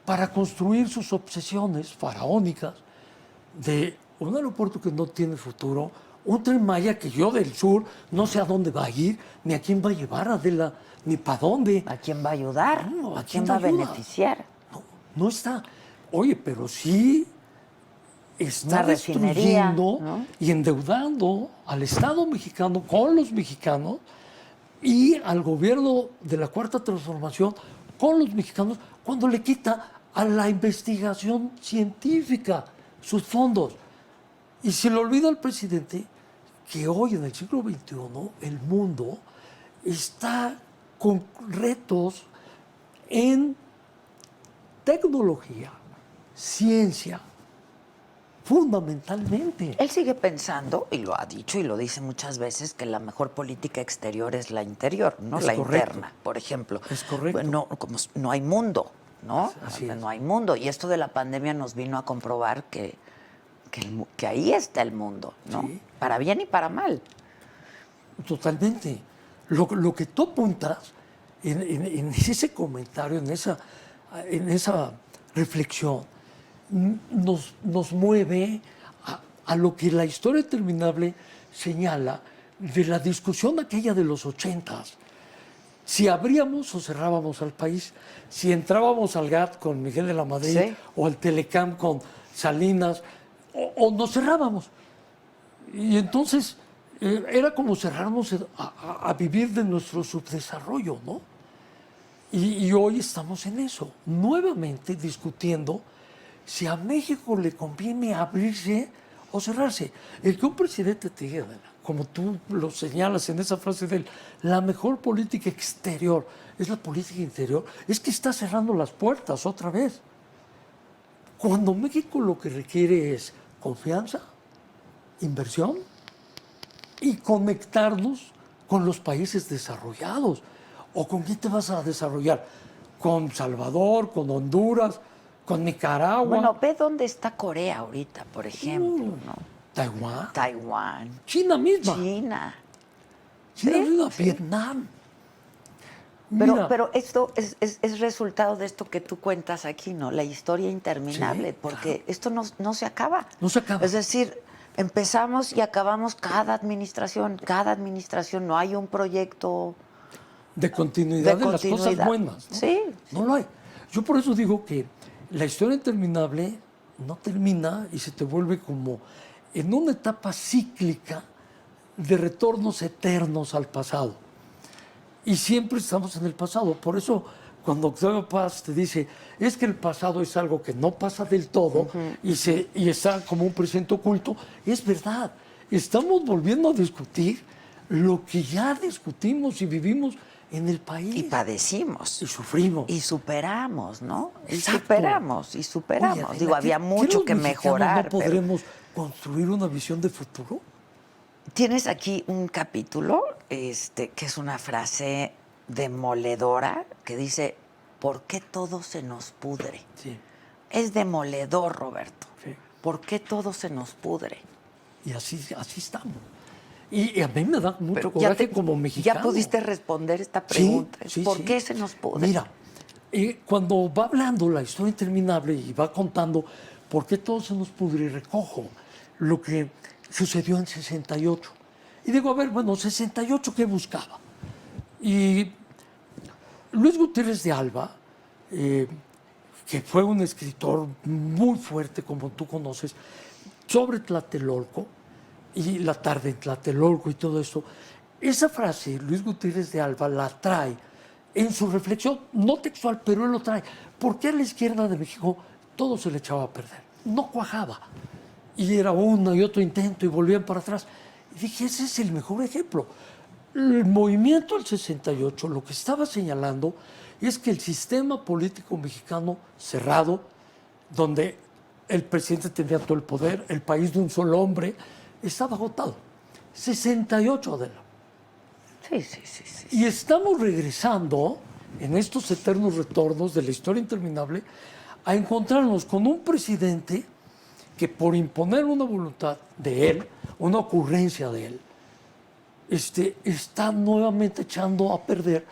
Speaker 3: para construir sus obsesiones faraónicas de un aeropuerto que no tiene futuro, un Tren Maya que yo del sur no sé a dónde va a ir, ni a quién va a llevar, Adela, ni para dónde.
Speaker 1: ¿A quién va a ayudar?
Speaker 3: No,
Speaker 1: ¿A quién va a
Speaker 3: ayuda?
Speaker 1: beneficiar?
Speaker 3: No está. Oye, pero sí está
Speaker 1: Una refinería,
Speaker 3: destruyendo
Speaker 1: ¿no?
Speaker 3: y endeudando al Estado mexicano con los mexicanos y al gobierno de la Cuarta Transformación con los mexicanos cuando le quita a la investigación científica sus fondos. Y se le olvida al presidente que hoy en el siglo XXI el mundo está con retos en tecnología, ciencia, fundamentalmente.
Speaker 1: Él sigue pensando, y lo ha dicho y lo dice muchas veces, que la mejor política exterior es la interior, no
Speaker 3: Es
Speaker 1: la
Speaker 3: correcto.
Speaker 1: interna, por ejemplo.
Speaker 3: Es correcto.
Speaker 1: No, como no hay mundo, ¿no?
Speaker 3: Así es.
Speaker 1: No hay mundo. Y esto de la pandemia nos vino a comprobar que ahí está el mundo, ¿no?
Speaker 3: Sí.
Speaker 1: Para bien y para mal.
Speaker 3: Totalmente. Lo que tú apuntas en ese comentario, en esa reflexión, nos mueve a lo que la historia interminable señala de la discusión aquella de los 80s. Si abríamos o cerrábamos al país, si entrábamos al GATT con Miguel de la Madrid
Speaker 1: Sí.
Speaker 3: o al Telecam con Salinas, o nos cerrábamos. Y entonces era como cerrarnos a vivir de nuestro subdesarrollo, ¿no? Y hoy estamos en eso, nuevamente discutiendo si a México le conviene abrirse o cerrarse. El que un presidente te diga, como tú lo señalas en esa frase de él, la mejor política exterior es la política interior, es que está cerrando las puertas otra vez. Cuando México lo que requiere es confianza, inversión y conectarnos con los países desarrollados. ¿O con quién te vas a desarrollar? ¿Con Salvador, con Honduras, con Nicaragua?
Speaker 1: Bueno, ve dónde está Corea ahorita, por ejemplo, ¿no?
Speaker 3: Taiwán,
Speaker 1: Taiwán,
Speaker 3: China misma,
Speaker 1: China.
Speaker 3: China
Speaker 1: Sí,
Speaker 3: misma,
Speaker 1: sí.
Speaker 3: Vietnam.
Speaker 1: Pero,
Speaker 3: Mira,
Speaker 1: esto es resultado de esto que tú cuentas aquí, ¿no? La historia interminable,
Speaker 3: Sí,
Speaker 1: porque
Speaker 3: claro.
Speaker 1: esto no se acaba.
Speaker 3: No se acaba.
Speaker 1: Es decir, empezamos y acabamos cada administración, no hay un proyecto
Speaker 3: de continuidad de, las cosas
Speaker 1: continuidad.
Speaker 3: buenas. ¿no?
Speaker 1: Sí,
Speaker 3: No lo hay. Yo por eso digo que la historia interminable no termina y se te vuelve como en una etapa cíclica de retornos eternos al pasado. Y siempre estamos en el pasado. Por eso, cuando Octavio Paz te dice, es que el pasado es algo que no pasa del todo y está como un presente oculto, es verdad. Estamos volviendo a discutir lo que ya discutimos y vivimos en el país.
Speaker 1: y padecimos.
Speaker 3: Y sufrimos.
Speaker 1: Y superamos, ¿no?
Speaker 3: Exacto.
Speaker 1: Y superamos.
Speaker 3: Oye, Adela,
Speaker 1: Digo, había mucho
Speaker 3: los
Speaker 1: que
Speaker 3: mexicanos
Speaker 1: mejorar.
Speaker 3: ¿No
Speaker 1: pero
Speaker 3: podremos construir una visión de futuro?
Speaker 1: tienes aquí un capítulo que es una frase demoledora que dice, ¿por qué todo se nos pudre?
Speaker 3: Sí.
Speaker 1: Es demoledor, Roberto.
Speaker 3: Sí.
Speaker 1: ¿Por qué todo se nos pudre?
Speaker 3: Y así estamos. Y a mí me da mucho
Speaker 1: Pero
Speaker 3: coraje como mexicano.
Speaker 1: ya pudiste responder esta
Speaker 3: Sí,
Speaker 1: pregunta.
Speaker 3: sí,
Speaker 1: ¿Por
Speaker 3: sí.
Speaker 1: qué se nos pudre?
Speaker 3: Mira, cuando va hablando la historia interminable y va contando por qué todo se nos pudre, y recojo lo que sucedió en 68. Y digo, a ver, bueno, 68, ¿qué buscaba? Y Luis Gutiérrez de Alba, que fue un escritor muy fuerte, como tú conoces, sobre Tlatelolco y la tarde en Tlatelolco y todo esto, esa frase Luis Gutiérrez de Alba la trae en su reflexión, no textual, pero él lo trae. ¿Por qué a la izquierda de México todo se le echaba a perder? No cuajaba. Y era uno y otro intento y volvían para atrás. Y dije, ese es el mejor ejemplo. El movimiento del 68 lo que estaba señalando es que el sistema político mexicano cerrado, donde el presidente tenía todo el poder, el país de un solo hombre, estaba agotado. 68, Adela.
Speaker 1: Sí.
Speaker 3: Y estamos regresando en estos eternos retornos de la historia interminable a encontrarnos con un presidente que por imponer una voluntad de él, una ocurrencia de él, está nuevamente echando a perder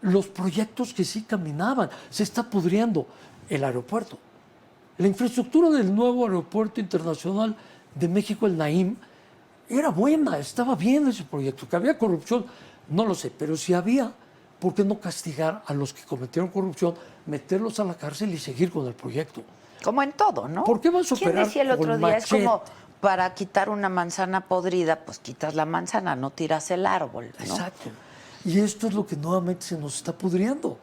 Speaker 3: los proyectos que sí caminaban. Se está pudriendo el aeropuerto. La infraestructura del nuevo aeropuerto internacional de México, el Naim, era buena, estaba bien ese proyecto. Que había corrupción, no lo sé, pero si había, ¿por qué no castigar a los que cometieron corrupción, meterlos a la cárcel y seguir con el proyecto?
Speaker 1: Como en todo, ¿no?
Speaker 3: ¿Por qué vas a
Speaker 1: ¿Quién
Speaker 3: operar
Speaker 1: decía el otro
Speaker 3: con
Speaker 1: día? Es
Speaker 3: machete?
Speaker 1: como para quitar una manzana podrida, pues quitas la manzana, no tiras el árbol, ¿no?
Speaker 3: Exacto. Y esto es lo que nuevamente se nos está pudriendo.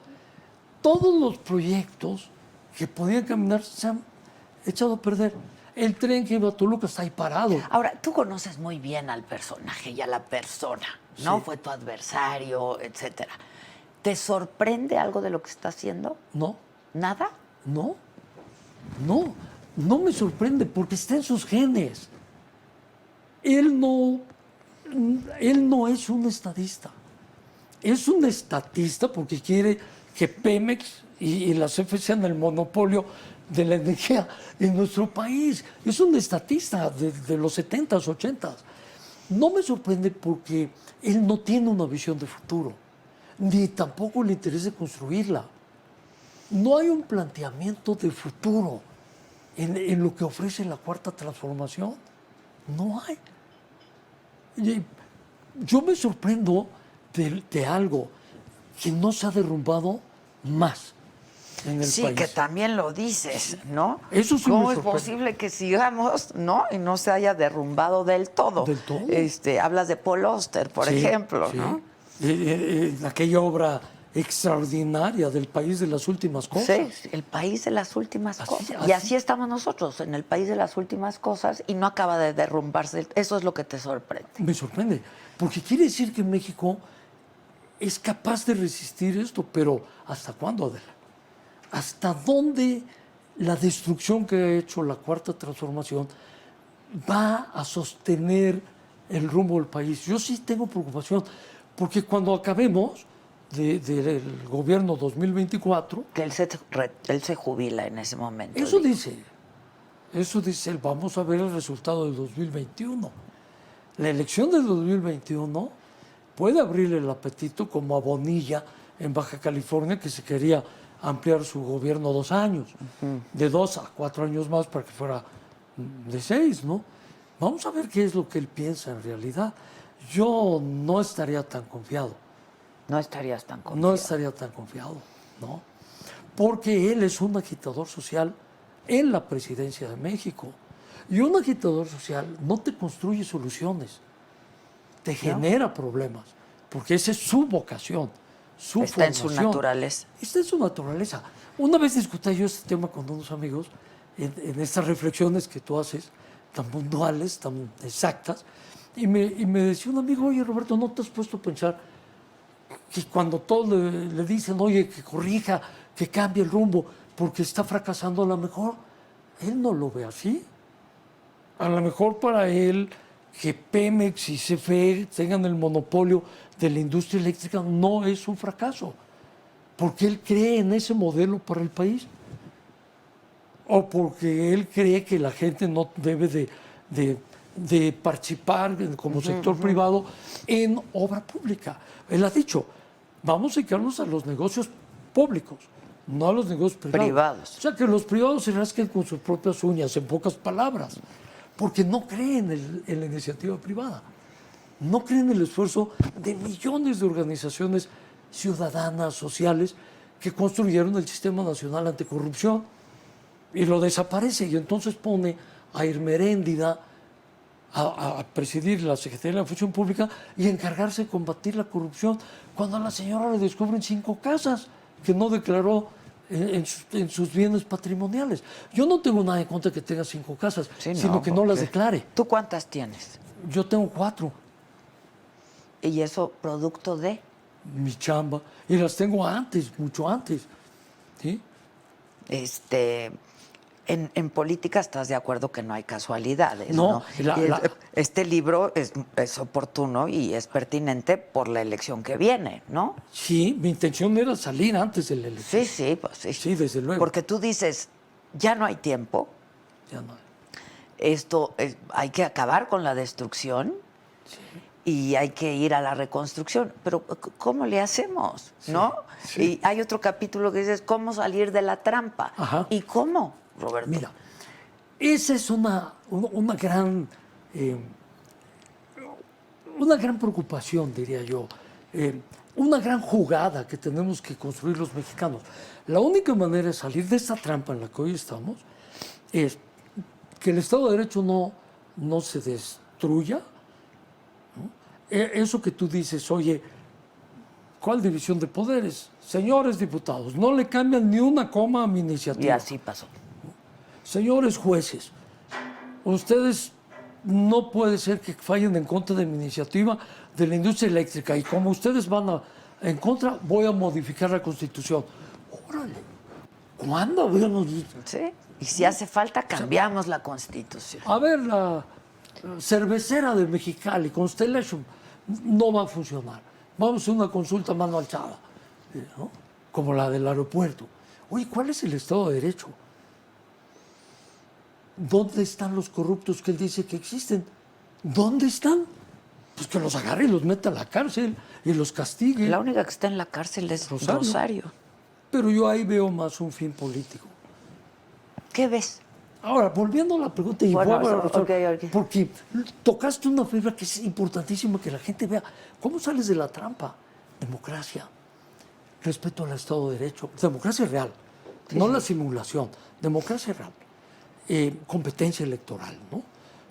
Speaker 3: Todos los proyectos que podían caminar se han echado a perder. El tren que iba a Toluca está ahí parado.
Speaker 1: Ahora, tú conoces muy bien al personaje y a la persona, ¿no?
Speaker 3: Sí.
Speaker 1: Fue tu adversario, etcétera. ¿Te sorprende algo de lo que está haciendo?
Speaker 3: No,
Speaker 1: ¿Nada?
Speaker 3: no, no me sorprende porque está en sus genes. Él no es un estadista. Es un estatista porque quiere que Pemex y la CFE sean el monopolio de la energía en nuestro país. Es un estatista de los 70s, 80s. No me sorprende porque él no tiene una visión de futuro, ni tampoco le interesa construirla. No hay un planteamiento de futuro en lo que ofrece la Cuarta Transformación. No hay. Y yo me sorprendo de algo que no se ha derrumbado más en el
Speaker 1: Sí,
Speaker 3: país.
Speaker 1: que también lo dices, ¿no?
Speaker 3: Eso sí
Speaker 1: ¿Cómo
Speaker 3: me
Speaker 1: es
Speaker 3: sorprende.
Speaker 1: posible que sigamos, ¿no? Y no se haya derrumbado del todo.
Speaker 3: Del todo.
Speaker 1: Hablas de Paul Auster, por
Speaker 3: Sí,
Speaker 1: ejemplo,
Speaker 3: sí.
Speaker 1: ¿no?
Speaker 3: Aquella obra extraordinaria del país de las últimas cosas.
Speaker 1: Sí, el país de las últimas
Speaker 3: Así-
Speaker 1: cosas. Y así estamos nosotros, en el país de las últimas cosas, y no acaba de derrumbarse. Eso es lo que te sorprende.
Speaker 3: Me sorprende, porque quiere decir que México es capaz de resistir esto, pero ¿hasta cuándo, Adela? ¿Hasta dónde la destrucción que ha hecho la Cuarta Transformación va a sostener el rumbo del país? Yo sí tengo preocupación, porque cuando acabemos del gobierno 2024,
Speaker 1: Que él se jubila en ese momento.
Speaker 3: eso
Speaker 1: digo.
Speaker 3: dice él, vamos a ver el resultado del 2021. La elección del 2021 puede abrirle el apetito como a Bonilla en Baja California, que se quería ampliar su gobierno 2 años, de 2 a 4 años más para que fuera de 6, ¿no? Vamos a ver qué es lo que él piensa en realidad. Yo no estaría tan confiado.
Speaker 1: No estarías tan confiado.
Speaker 3: No estaría tan confiado, ¿no? Porque él es un agitador social en la presidencia de México. Y un agitador social no te construye soluciones, te genera problemas, porque esa es su vocación, su
Speaker 1: Está en su
Speaker 3: formación.
Speaker 1: naturaleza.
Speaker 3: Está en su naturaleza. Una vez discutí yo este tema con unos amigos en estas reflexiones que tú haces, tan puntuales, tan exactas, y me decía un amigo, oye Roberto, ¿no te has puesto a pensar que cuando todos le dicen, oye, que corrija, que cambie el rumbo, porque está fracasando, a lo mejor él no lo ve así? A lo mejor para él que Pemex y CFE tengan el monopolio de la industria eléctrica no es un fracaso, porque él cree en ese modelo para el país, o porque él cree que la gente no debe de participar como sector privado en obra pública. Él ha dicho, vamos a dedicarnos a los negocios públicos, no a los negocios privados. O sea, que los privados se rasquen con sus propias uñas, en pocas palabras, porque no creen en la iniciativa privada. No creen en el esfuerzo de millones de organizaciones ciudadanas, sociales, que construyeron el Sistema Nacional Anticorrupción y lo desaparece. Y entonces pone a Irmeréndida a presidir la Secretaría de la Función Pública y encargarse de combatir la corrupción, cuando a la señora le descubren 5 casas que no declaró en sus bienes patrimoniales. Yo no tengo nada en contra de que tenga 5 casas,
Speaker 1: Sí,
Speaker 3: sino que no las
Speaker 1: porque-
Speaker 3: declare.
Speaker 1: ¿Tú cuántas tienes?
Speaker 3: Yo tengo 4,
Speaker 1: Y eso producto de...
Speaker 3: mi chamba, y las tengo antes, mucho antes. ¿Sí?
Speaker 1: En política estás de acuerdo que no hay casualidades,
Speaker 3: No,
Speaker 1: ¿no? Este libro es oportuno y es pertinente por la elección que viene, ¿no?
Speaker 3: Sí, mi intención era salir antes de la elección.
Speaker 1: Sí, sí, pues sí.
Speaker 3: Sí, desde luego.
Speaker 1: Porque tú dices, ya no hay tiempo,
Speaker 3: Ya no.
Speaker 1: hay que acabar con la destrucción y hay que ir a la reconstrucción. Pero ¿cómo le hacemos? ¿No?
Speaker 3: sí.
Speaker 1: Y hay otro capítulo que dices, ¿cómo salir de la trampa?
Speaker 3: Ajá.
Speaker 1: ¿Y cómo, Roberto?
Speaker 3: Mira, esa es una gran preocupación, diría yo, una gran jugada que tenemos que construir los mexicanos. La única manera de salir de esta trampa en la que hoy estamos es que el Estado de Derecho no se destruya, ¿no? Eso que tú dices, oye, ¿Cuál división de poderes? Señores diputados, no le cambian ni una coma a mi
Speaker 1: Y
Speaker 3: iniciativa.
Speaker 1: así pasó.
Speaker 3: Señores jueces, ustedes no puede ser que fallen en contra de mi iniciativa de la industria eléctrica y como ustedes van en contra, voy a modificar la Constitución. Órale, ¿cuándo habíamos dicho?
Speaker 1: Sí. Y si hace falta, cambiamos la Constitución.
Speaker 3: A ver, la cervecera de Mexicali, Constellation, no va a funcionar. Vamos a hacer una consulta a mano alzada, ¿no? Como la del aeropuerto. Oye, ¿cuál es el Estado de Derecho? ¿Dónde están los corruptos que él dice que existen? ¿Dónde están? Pues que los agarre y los meta a la cárcel y los castigue.
Speaker 1: La única que está en la cárcel es
Speaker 3: Rosario.
Speaker 1: Rosario.
Speaker 3: Pero yo ahí veo más un fin político.
Speaker 1: ¿Qué ves?
Speaker 3: Ahora, volviendo a la pregunta, y
Speaker 1: Bueno,
Speaker 3: voy a Rosario,
Speaker 1: ok.
Speaker 3: porque tocaste una fibra que es importantísima que la gente vea. ¿Cómo sales de la trampa? Democracia, respeto al Estado de Derecho, democracia real, no la simulación, democracia real, competencia electoral, ¿no?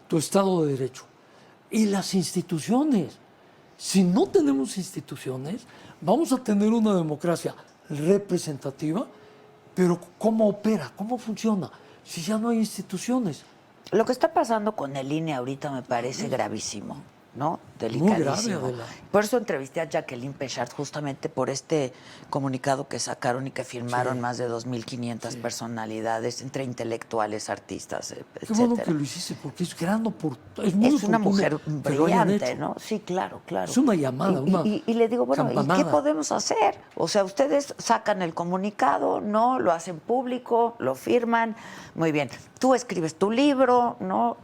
Speaker 3: Tu Estado de Derecho. Y las instituciones. Si no tenemos instituciones, vamos a tener una democracia representativa, pero ¿cómo opera? ¿Cómo funciona? Si ya no hay instituciones.
Speaker 1: Lo que está pasando con el INE ahorita me parece gravísimo, ¿no?
Speaker 3: Muy grave,
Speaker 1: Delicadísimo.
Speaker 3: Adela.
Speaker 1: Por eso entrevisté a Jacqueline Pechard justamente por este comunicado que sacaron y que firmaron más de 2.500 personalidades entre intelectuales, artistas,
Speaker 3: Qué bueno
Speaker 1: etcétera.
Speaker 3: que lo hiciste, porque es gran oportunidad. Es muy
Speaker 1: Es una
Speaker 3: oportuno
Speaker 1: mujer
Speaker 3: que lo hayan
Speaker 1: brillante,
Speaker 3: hecho.
Speaker 1: ¿no? Sí, claro, claro.
Speaker 3: Es una llamada,
Speaker 1: Y,
Speaker 3: una
Speaker 1: y le digo, bueno, ¿y qué
Speaker 3: campanada.
Speaker 1: podemos hacer? O sea, ustedes sacan el comunicado, ¿no? Lo hacen público, lo firman, muy bien. Tú escribes tu libro, ¿no?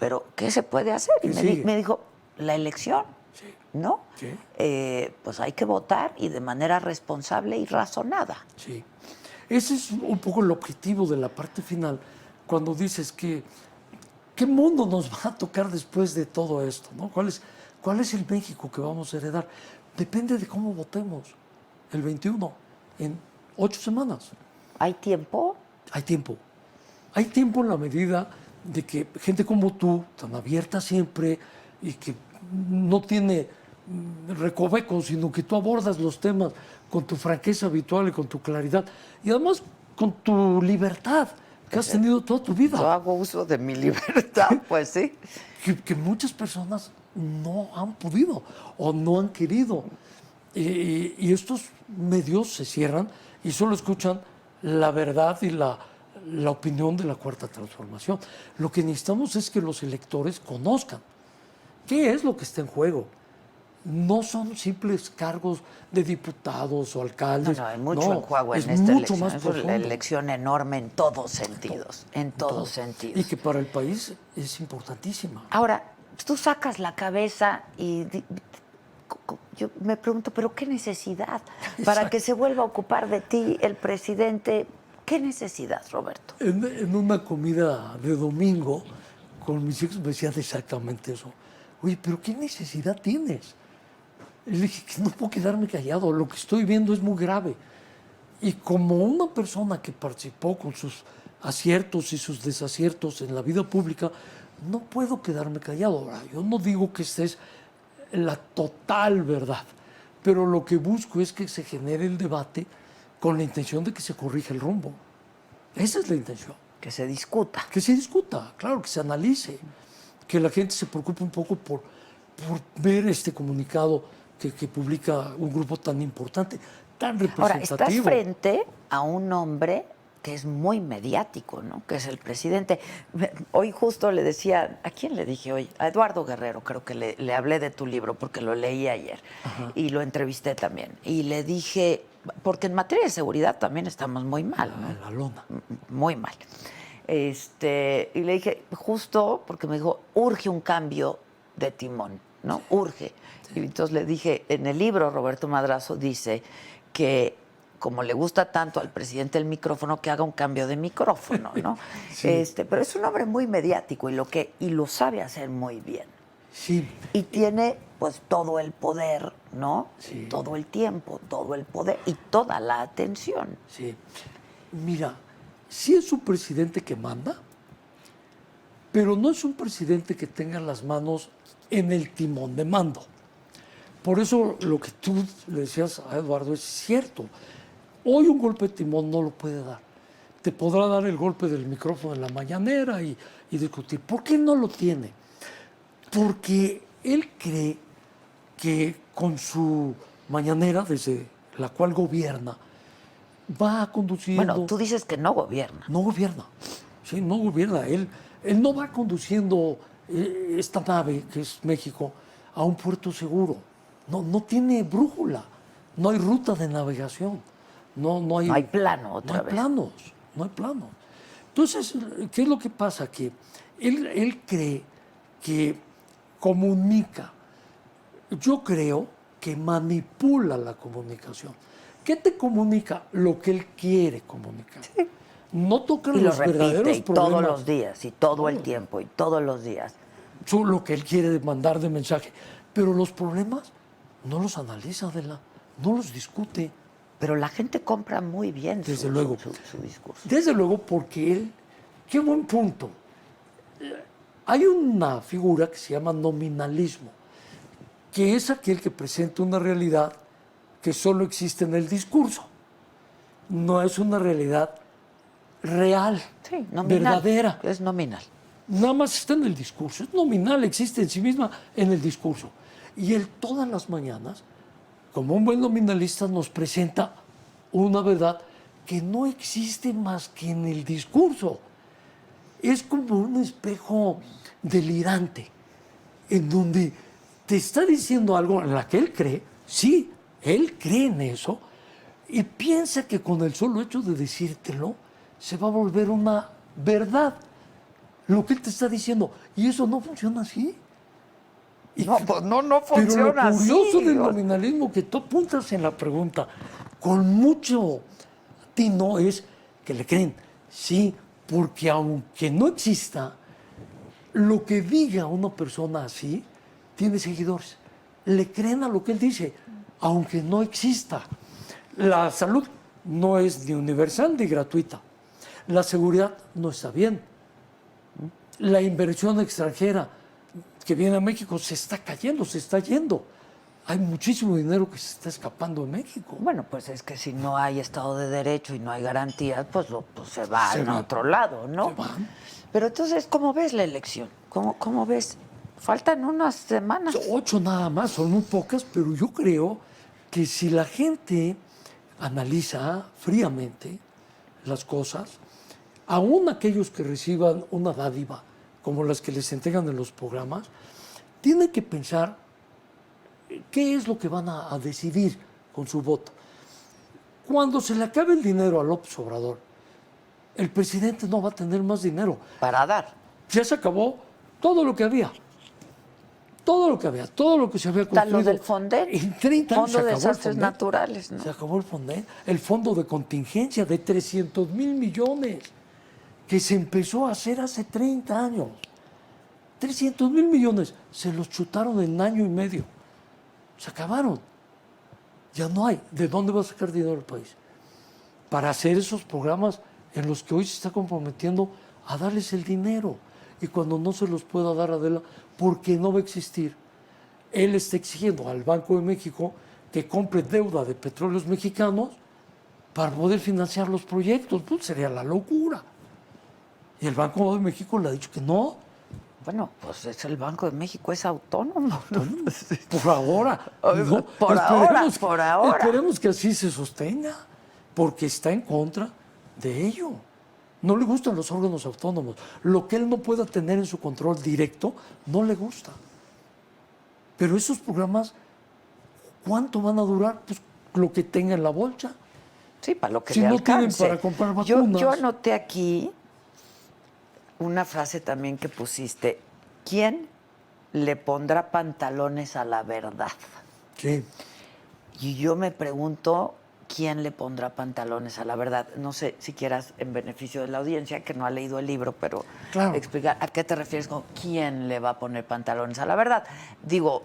Speaker 1: Pero ¿qué se puede hacer? Y
Speaker 3: ¿Qué sigue?
Speaker 1: me dijo, la elección, ¿no?
Speaker 3: Sí.
Speaker 1: Pues hay que votar y de manera responsable y razonada.
Speaker 3: Sí. Ese es un poco el objetivo de la parte final, cuando dices que ¿qué mundo nos va a tocar después de todo esto? ¿No? ¿Cuál es el México que vamos a heredar? Depende de cómo votemos el 21, en 8 semanas.
Speaker 1: ¿Hay tiempo?
Speaker 3: Hay tiempo. Hay tiempo en la medida de que gente como tú, tan abierta siempre y que no tiene recovecos, sino que tú abordas los temas con tu franqueza habitual y con tu claridad y además con tu libertad que has tenido toda tu vida.
Speaker 1: Yo hago uso de mi libertad, pues sí.
Speaker 3: Que muchas personas no han podido o no han querido. Y estos medios se cierran y solo escuchan la verdad y la opinión de la Cuarta Transformación. Lo que necesitamos es que los electores conozcan qué es lo que está en juego. No son simples cargos de diputados o alcaldes.
Speaker 1: No, hay mucho en juego en
Speaker 3: es
Speaker 1: esta
Speaker 3: mucho
Speaker 1: elección.
Speaker 3: más
Speaker 1: Es una
Speaker 3: profundo.
Speaker 1: elección enorme en todos sentidos. En todos
Speaker 3: Todo.
Speaker 1: sentidos.
Speaker 3: Y que para el país es importantísima.
Speaker 1: Ahora, tú sacas la cabeza y yo me pregunto, ¿pero qué necesidad? Para que se vuelva a ocupar de ti el presidente. ¿Qué necesidad, Roberto?
Speaker 3: En una comida de domingo con mis hijos me decían exactamente eso. Oye, ¿pero qué necesidad tienes? Y le dije que no puedo quedarme callado. Lo que estoy viendo es muy grave. Y como una persona que participó con sus aciertos y sus desaciertos en la vida pública, no puedo quedarme callado. Ahora, yo no digo que esta es la total verdad, pero lo que busco es que se genere el debate con la intención de que se corrija el rumbo. Esa es la intención.
Speaker 1: Que se discuta.
Speaker 3: Que se discuta, claro, que se analice, que la gente se preocupe un poco por ver este comunicado que publica un grupo tan importante, tan
Speaker 1: Ahora, estás
Speaker 3: representativo.
Speaker 1: frente a un hombre que es muy mediático, ¿no? Que es el presidente. Hoy justo le decía, ¿a quién le dije hoy? A Eduardo Guerrero, creo que le hablé de tu libro porque lo leí ayer y lo entrevisté también. Y le dije, porque en materia de seguridad también estamos muy mal, ¿no?
Speaker 3: En la lona.
Speaker 1: Muy mal. Y le dije, justo porque me dijo, urge un cambio de timón, ¿no? Urge. Y entonces le dije, en el libro Roberto Madrazo dice que como le gusta tanto al presidente el micrófono, que haga un cambio de micrófono, ¿no?
Speaker 3: Sí.
Speaker 1: Pero es un hombre muy mediático y lo sabe hacer muy bien.
Speaker 3: Sí,
Speaker 1: Y tiene pues todo el poder, ¿no?
Speaker 3: Sí.
Speaker 1: Todo el tiempo, todo el poder y toda la atención.
Speaker 3: sí. Mira, sí es un presidente que manda, pero no es un presidente que tenga las manos en el timón de mando. Por eso lo que tú le decías a Eduardo es cierto. Hoy un golpe de timón no lo puede dar. Te podrá dar el golpe del micrófono en la mañanera y discutir. ¿Por qué no lo tiene? Porque él cree que con su mañanera, desde la cual gobierna, va conduciendo...
Speaker 1: Bueno, tú dices que no gobierna.
Speaker 3: No gobierna, sí, no gobierna. Él no va conduciendo esta nave, que es México, a un puerto seguro. No tiene brújula, no hay ruta de navegación. No hay,
Speaker 1: No hay plano otra
Speaker 3: no hay
Speaker 1: vez.
Speaker 3: planos, no hay planos. Entonces, ¿qué es lo que pasa? Que él cree que comunica. Yo creo que manipula la comunicación. ¿Qué te comunica? Lo que él quiere comunicar. No toca
Speaker 1: Y lo
Speaker 3: los
Speaker 1: repite
Speaker 3: verdaderos
Speaker 1: y
Speaker 3: problemas.
Speaker 1: todos los días, y todo el tiempo, y todos los días.
Speaker 3: Son lo que él quiere mandar de mensaje. Pero los problemas no los analiza, Adela, no los discute.
Speaker 1: Pero la gente compra muy bien
Speaker 3: Desde luego.
Speaker 1: su discurso.
Speaker 3: Desde luego, porque él, qué buen punto. Hay una figura que se llama nominalismo, que es aquel que presenta una realidad que solo existe en el discurso. No es una realidad real,
Speaker 1: Sí, nominal.
Speaker 3: verdadera.
Speaker 1: Es nominal.
Speaker 3: Nada más está en el discurso, es nominal, existe en sí misma en el discurso. Y él todas las mañanas, como un buen nominalista, nos presenta una verdad que no existe más que en el discurso. Es como un espejo delirante, en donde te está diciendo algo en la que él cree, sí, él cree en eso, y piensa que con el solo hecho de decírtelo, se va a volver una verdad. Lo que él te está diciendo, y eso no funciona así.
Speaker 1: No, pues no
Speaker 3: Pero lo
Speaker 1: funciona
Speaker 3: curioso
Speaker 1: así.
Speaker 3: del nominalismo que tú apuntas en la pregunta con mucho tino es que le creen, sí, porque aunque no exista, lo que diga una persona así tiene seguidores. Le creen a lo que él dice, aunque no exista. La salud no es ni universal ni gratuita. La seguridad no está bien. La inversión extranjera que viene a México se está cayendo, se está yendo. Hay muchísimo dinero que se está escapando de México.
Speaker 1: Bueno, pues es que si no hay Estado de Derecho y no hay garantías, pues, pues se va
Speaker 3: Se
Speaker 1: a
Speaker 3: va.
Speaker 1: otro lado, ¿no?
Speaker 3: Se van.
Speaker 1: Pero entonces, ¿cómo ves la elección? ¿Cómo ves? Faltan unas semanas.
Speaker 3: 8 nada más, son muy pocas, pero yo creo que si la gente analiza fríamente las cosas, aún aquellos que reciban una dádiva, como las que les entregan en los programas, tienen que pensar qué es lo que van a decidir con su voto. Cuando se le acabe el dinero a López Obrador, el presidente no va a tener más dinero.
Speaker 1: Para dar.
Speaker 3: Ya se acabó todo lo que había. Todo lo que había, todo lo que se había
Speaker 1: Está
Speaker 3: construido.
Speaker 1: lo del Fonden.
Speaker 3: En 30 años
Speaker 1: Fondo de
Speaker 3: se acabó el
Speaker 1: Desastres
Speaker 3: Fonden.
Speaker 1: Naturales, ¿no?
Speaker 3: Se acabó el Fonden. El fondo de contingencia de 300,000 millones que se empezó a hacer hace 30 años. 300,000 millones se los chutaron en año y medio. Se acabaron. Ya no hay. ¿De dónde va a sacar dinero el país? Para hacer esos programas en los que hoy se está comprometiendo a darles el dinero. Y cuando no se los pueda dar, Adela, porque no va a existir, él está exigiendo al Banco de México que compre deuda de petróleos mexicanos para poder financiar los proyectos. Pues sería la locura. Y el Banco de México le ha dicho que no.
Speaker 1: Bueno, pues es el Banco de México, es autónomo.
Speaker 3: Por ahora. ¿no?
Speaker 1: Por ahora.
Speaker 3: Esperemos que así se sostenga, porque está en contra de ello. No le gustan los órganos autónomos. Lo que él no pueda tener en su control directo, no le gusta. Pero esos programas, ¿cuánto van a durar? Pues lo que tenga en la bolsa.
Speaker 1: Sí, para lo que
Speaker 3: Si
Speaker 1: le
Speaker 3: no tienen
Speaker 1: alcance.
Speaker 3: para comprar
Speaker 1: Yo
Speaker 3: vacunas.
Speaker 1: anoté aquí una frase también que pusiste. ¿Quién le pondrá pantalones a la verdad?
Speaker 3: Sí.
Speaker 1: Y yo me pregunto, ¿quién le pondrá pantalones a la verdad? No sé si quieras, en beneficio de la audiencia, que no ha leído el libro, pero
Speaker 3: Claro.
Speaker 1: explicar a qué te refieres con quién le va a poner pantalones a la verdad. Digo,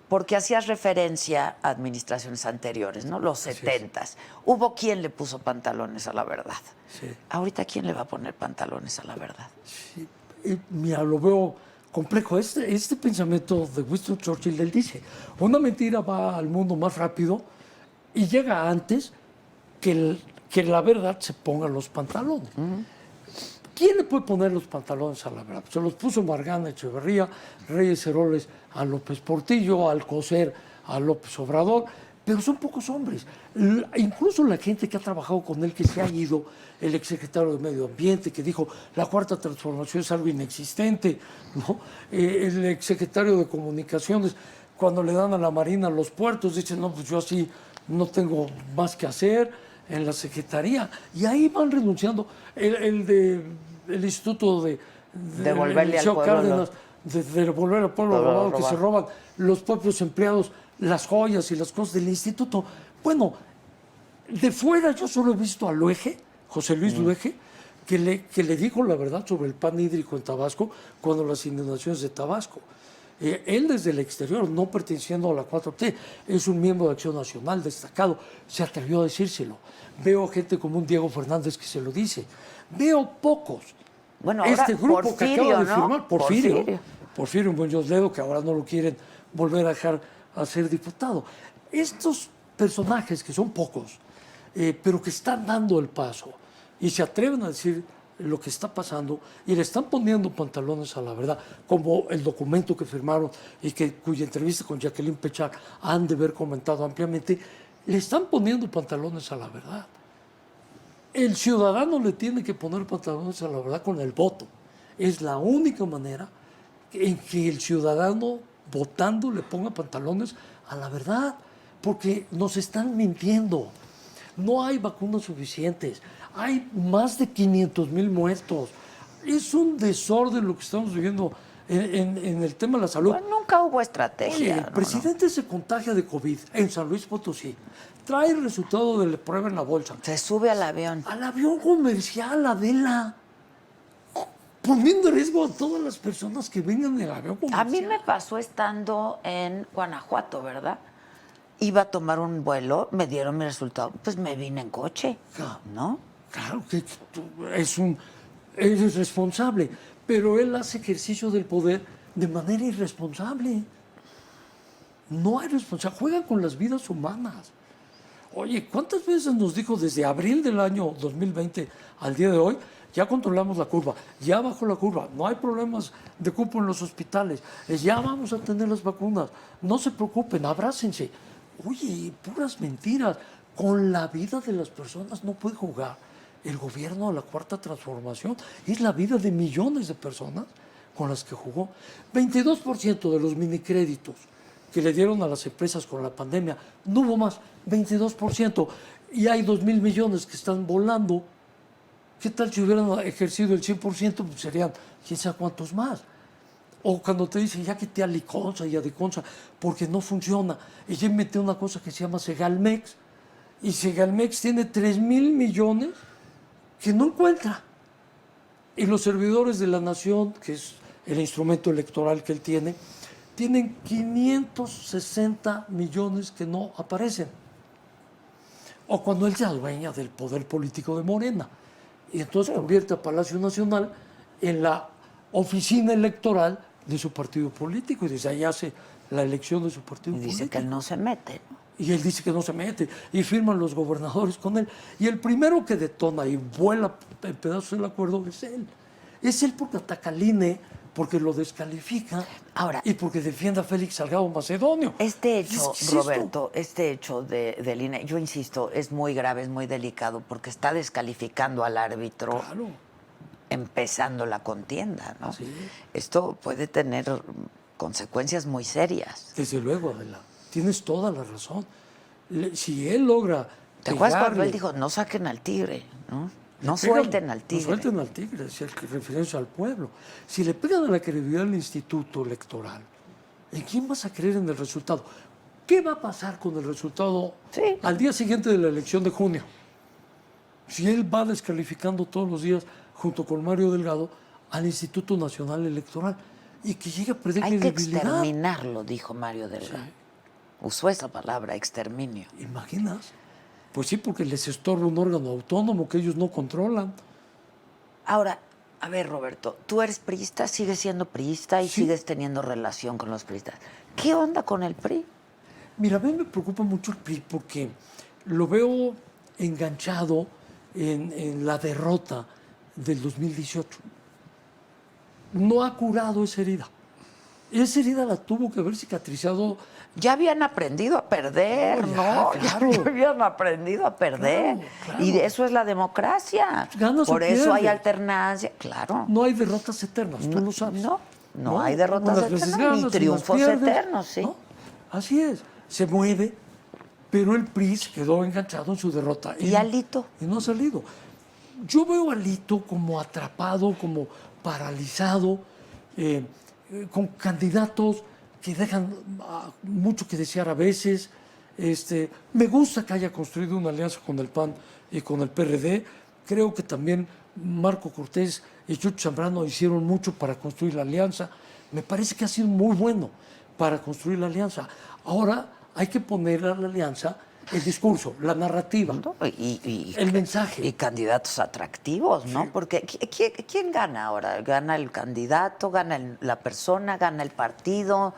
Speaker 1: porque hacías referencia a administraciones anteriores, ¿no? Los 70s. Hubo quien le puso pantalones a la verdad.
Speaker 3: Sí.
Speaker 1: Ahorita, ¿quién le va a poner pantalones a la verdad?
Speaker 3: Sí. Mira, lo veo complejo. Este pensamiento de Winston Churchill, él dice, una mentira va al mundo más rápido y llega antes que la verdad se ponga los pantalones. ¿Quién le puede poner los pantalones a la verdad? Se los puso Margana Echeverría, Reyes Heroles a López Portillo, Alcocer a López Obrador, pero son pocos hombres. Incluso la gente que ha trabajado con él, que se ha ido, el exsecretario de Medio Ambiente, que dijo la cuarta transformación es algo inexistente, ¿no? El exsecretario de Comunicaciones, cuando le dan a la Marina los puertos, dice, no, pues yo así no tengo más que hacer en la Secretaría. Y ahí van renunciando. El Instituto de
Speaker 1: Devolverle al
Speaker 3: Liceo
Speaker 1: pueblo
Speaker 3: Cárdenas, de devolver al pueblo
Speaker 1: Todo
Speaker 3: robado, que
Speaker 1: robado.
Speaker 3: se roban los propios empleados, las joyas y las cosas del instituto. Bueno, de fuera yo solo he visto a Luege, José Luis Luege, que le dijo la verdad sobre el pan hídrico en Tabasco cuando las inundaciones de Tabasco. Él desde el exterior, no perteneciendo a la 4T, es un miembro de Acción Nacional destacado, se atrevió a decírselo. Veo gente como un Diego Fernández que se lo dice. Veo pocos.
Speaker 1: Bueno, ahora
Speaker 3: Este grupo que
Speaker 1: Porfirio,
Speaker 3: acaba de
Speaker 1: ¿no?
Speaker 3: firmar, Porfirio Muñoz Ledo, que ahora no lo quieren volver a dejar a ser diputado. Estos personajes, que son pocos, pero que están dando el paso y se atreven a decir lo que está pasando y le están poniendo pantalones a la verdad, como el documento que firmaron y cuya entrevista con Jacqueline Pechar han de haber comentado ampliamente, le están poniendo pantalones a la verdad. El ciudadano le tiene que poner pantalones a la verdad con el voto. Es la única manera en que el ciudadano votando le ponga pantalones a la verdad, porque nos están mintiendo. No hay vacunas suficientes, hay más de 500,000 muertos. Es un desorden lo que estamos viviendo en el tema de la salud.
Speaker 1: Pues nunca hubo estrategia.
Speaker 3: Oye, el
Speaker 1: ¿no?
Speaker 3: presidente se contagia de COVID en San Luis Potosí, trae el resultado de la prueba en la bolsa,
Speaker 1: Se sube al avión.
Speaker 3: al avión comercial, Adela, poniendo en riesgo a todas las personas que vengan del avión comercial.
Speaker 1: A mí me pasó estando en Guanajuato, ¿verdad? Iba a tomar un vuelo, me dieron mi resultado, pues me vine en coche, ¿no?
Speaker 3: Claro que eres responsable, pero él hace ejercicio del poder de manera irresponsable. No hay responsabilidad, juegan con las vidas humanas. Oye, ¿cuántas veces nos dijo desde abril del año 2020 al día de hoy, ya controlamos la curva, ya bajó la curva, no hay problemas de cupo en los hospitales, ya vamos a tener las vacunas, no se preocupen, abrácense? Oye, puras mentiras. Con la vida de las personas no puede jugar el gobierno de la Cuarta Transformación. Es la vida de millones de personas con las que jugó. 22% de los minicréditos que le dieron a las empresas con la pandemia, no hubo más, 22%. Y hay 2,000 millones que están volando. ¿Qué tal si hubieran ejercido el 100%? Pues serían quién sabe cuántos más. O cuando te dicen, ya quité a Liconza y a Diconza porque no funciona. Y ya inventé una cosa que se llama Segalmex. Y Segalmex tiene 3,000 millones que no encuentra. Y los servidores de la nación, que es el instrumento electoral que él tiene, tienen 560 millones que no aparecen. O cuando él se adueña del poder político de Morena. Y entonces convierte a Palacio Nacional en la oficina electoral de su partido político. Y desde ahí hace la elección de su partido
Speaker 1: Y
Speaker 3: político.
Speaker 1: dice que él no se mete, ¿no?
Speaker 3: Y él dice que no se mete. Y firman los gobernadores con él. Y el primero que detona y vuela en pedazos el acuerdo es él. Es él porque ataca al INE, porque lo descalifica.
Speaker 1: Ahora,
Speaker 3: y porque defiende a Félix Salgado Macedonio.
Speaker 1: Este hecho,
Speaker 3: ¿Qué es esto?
Speaker 1: Roberto, este hecho del INE, yo insisto, es muy grave, es muy delicado, porque está descalificando al árbitro
Speaker 3: Claro.
Speaker 1: empezando la contienda, ¿no?
Speaker 3: Sí.
Speaker 1: Esto puede tener consecuencias muy serias.
Speaker 3: Desde luego, Adela. Tienes toda la razón. Si él logra.
Speaker 1: ¿Te acuerdas cuando
Speaker 3: pegarle-
Speaker 1: él dijo, no saquen al tigre, ¿no? No
Speaker 3: Pegan-
Speaker 1: suelten al tigre.
Speaker 3: No suelten al tigre, es el referencia al pueblo. Si le pegan a la credibilidad del instituto electoral, ¿en quién vas a creer en el resultado? ¿Qué va a pasar con el resultado
Speaker 1: Sí.
Speaker 3: al día siguiente de la elección de junio? Si él va descalificando todos los días, junto con Mario Delgado, al Instituto Nacional Electoral y que llegue a perder
Speaker 1: Hay que
Speaker 3: credibilidad.
Speaker 1: exterminarlo, dijo Mario Delgado.
Speaker 3: Sí.
Speaker 1: Usó esa palabra, exterminio.
Speaker 3: ¿Imaginas? Pues sí, porque les estorba un órgano autónomo que ellos no controlan.
Speaker 1: Ahora, A ver, Roberto, tú eres priista, sigues siendo priista y
Speaker 3: Sí.
Speaker 1: sigues teniendo relación con los priistas. ¿Qué onda con el PRI?
Speaker 3: Mira, a mí me preocupa mucho el PRI porque lo veo enganchado en la derrota del 2018. No ha curado esa herida. Esa herida la tuvo que haber cicatrizado.
Speaker 1: Ya habían aprendido a perder,
Speaker 3: No,
Speaker 1: ¿no?
Speaker 3: ya, claro.
Speaker 1: Ya habían aprendido a perder.
Speaker 3: Claro, claro.
Speaker 1: Y eso es la democracia.
Speaker 3: Ganas o
Speaker 1: Por eso hay
Speaker 3: pierdes.
Speaker 1: alternancia, claro.
Speaker 3: No hay derrotas eternas, tú lo sabes.
Speaker 1: No hay derrotas
Speaker 3: unas veces
Speaker 1: eternas, ni
Speaker 3: ganas,
Speaker 1: triunfos
Speaker 3: unas pierdes,
Speaker 1: eternos, sí.
Speaker 3: ¿no? Así es, se mueve, pero el PRI se quedó enganchado en su derrota.
Speaker 1: ¿Y Alito?
Speaker 3: Y no ha salido. Yo veo a Alito como atrapado, como paralizado, con candidatos que dejan mucho que desear a veces. Me gusta que haya construido una alianza con el PAN y con el PRD. Creo que también Marco Cortés y Chucho Zambrano hicieron mucho para construir la alianza. Me parece que ha sido muy bueno para construir la alianza. Ahora hay que poner a la alianza el discurso, la narrativa,
Speaker 1: ¿No?
Speaker 3: el mensaje.
Speaker 1: Y candidatos atractivos, ¿no? Porque ¿quién gana ahora? ¿Gana el candidato? ¿Gana la persona? ¿Gana el partido?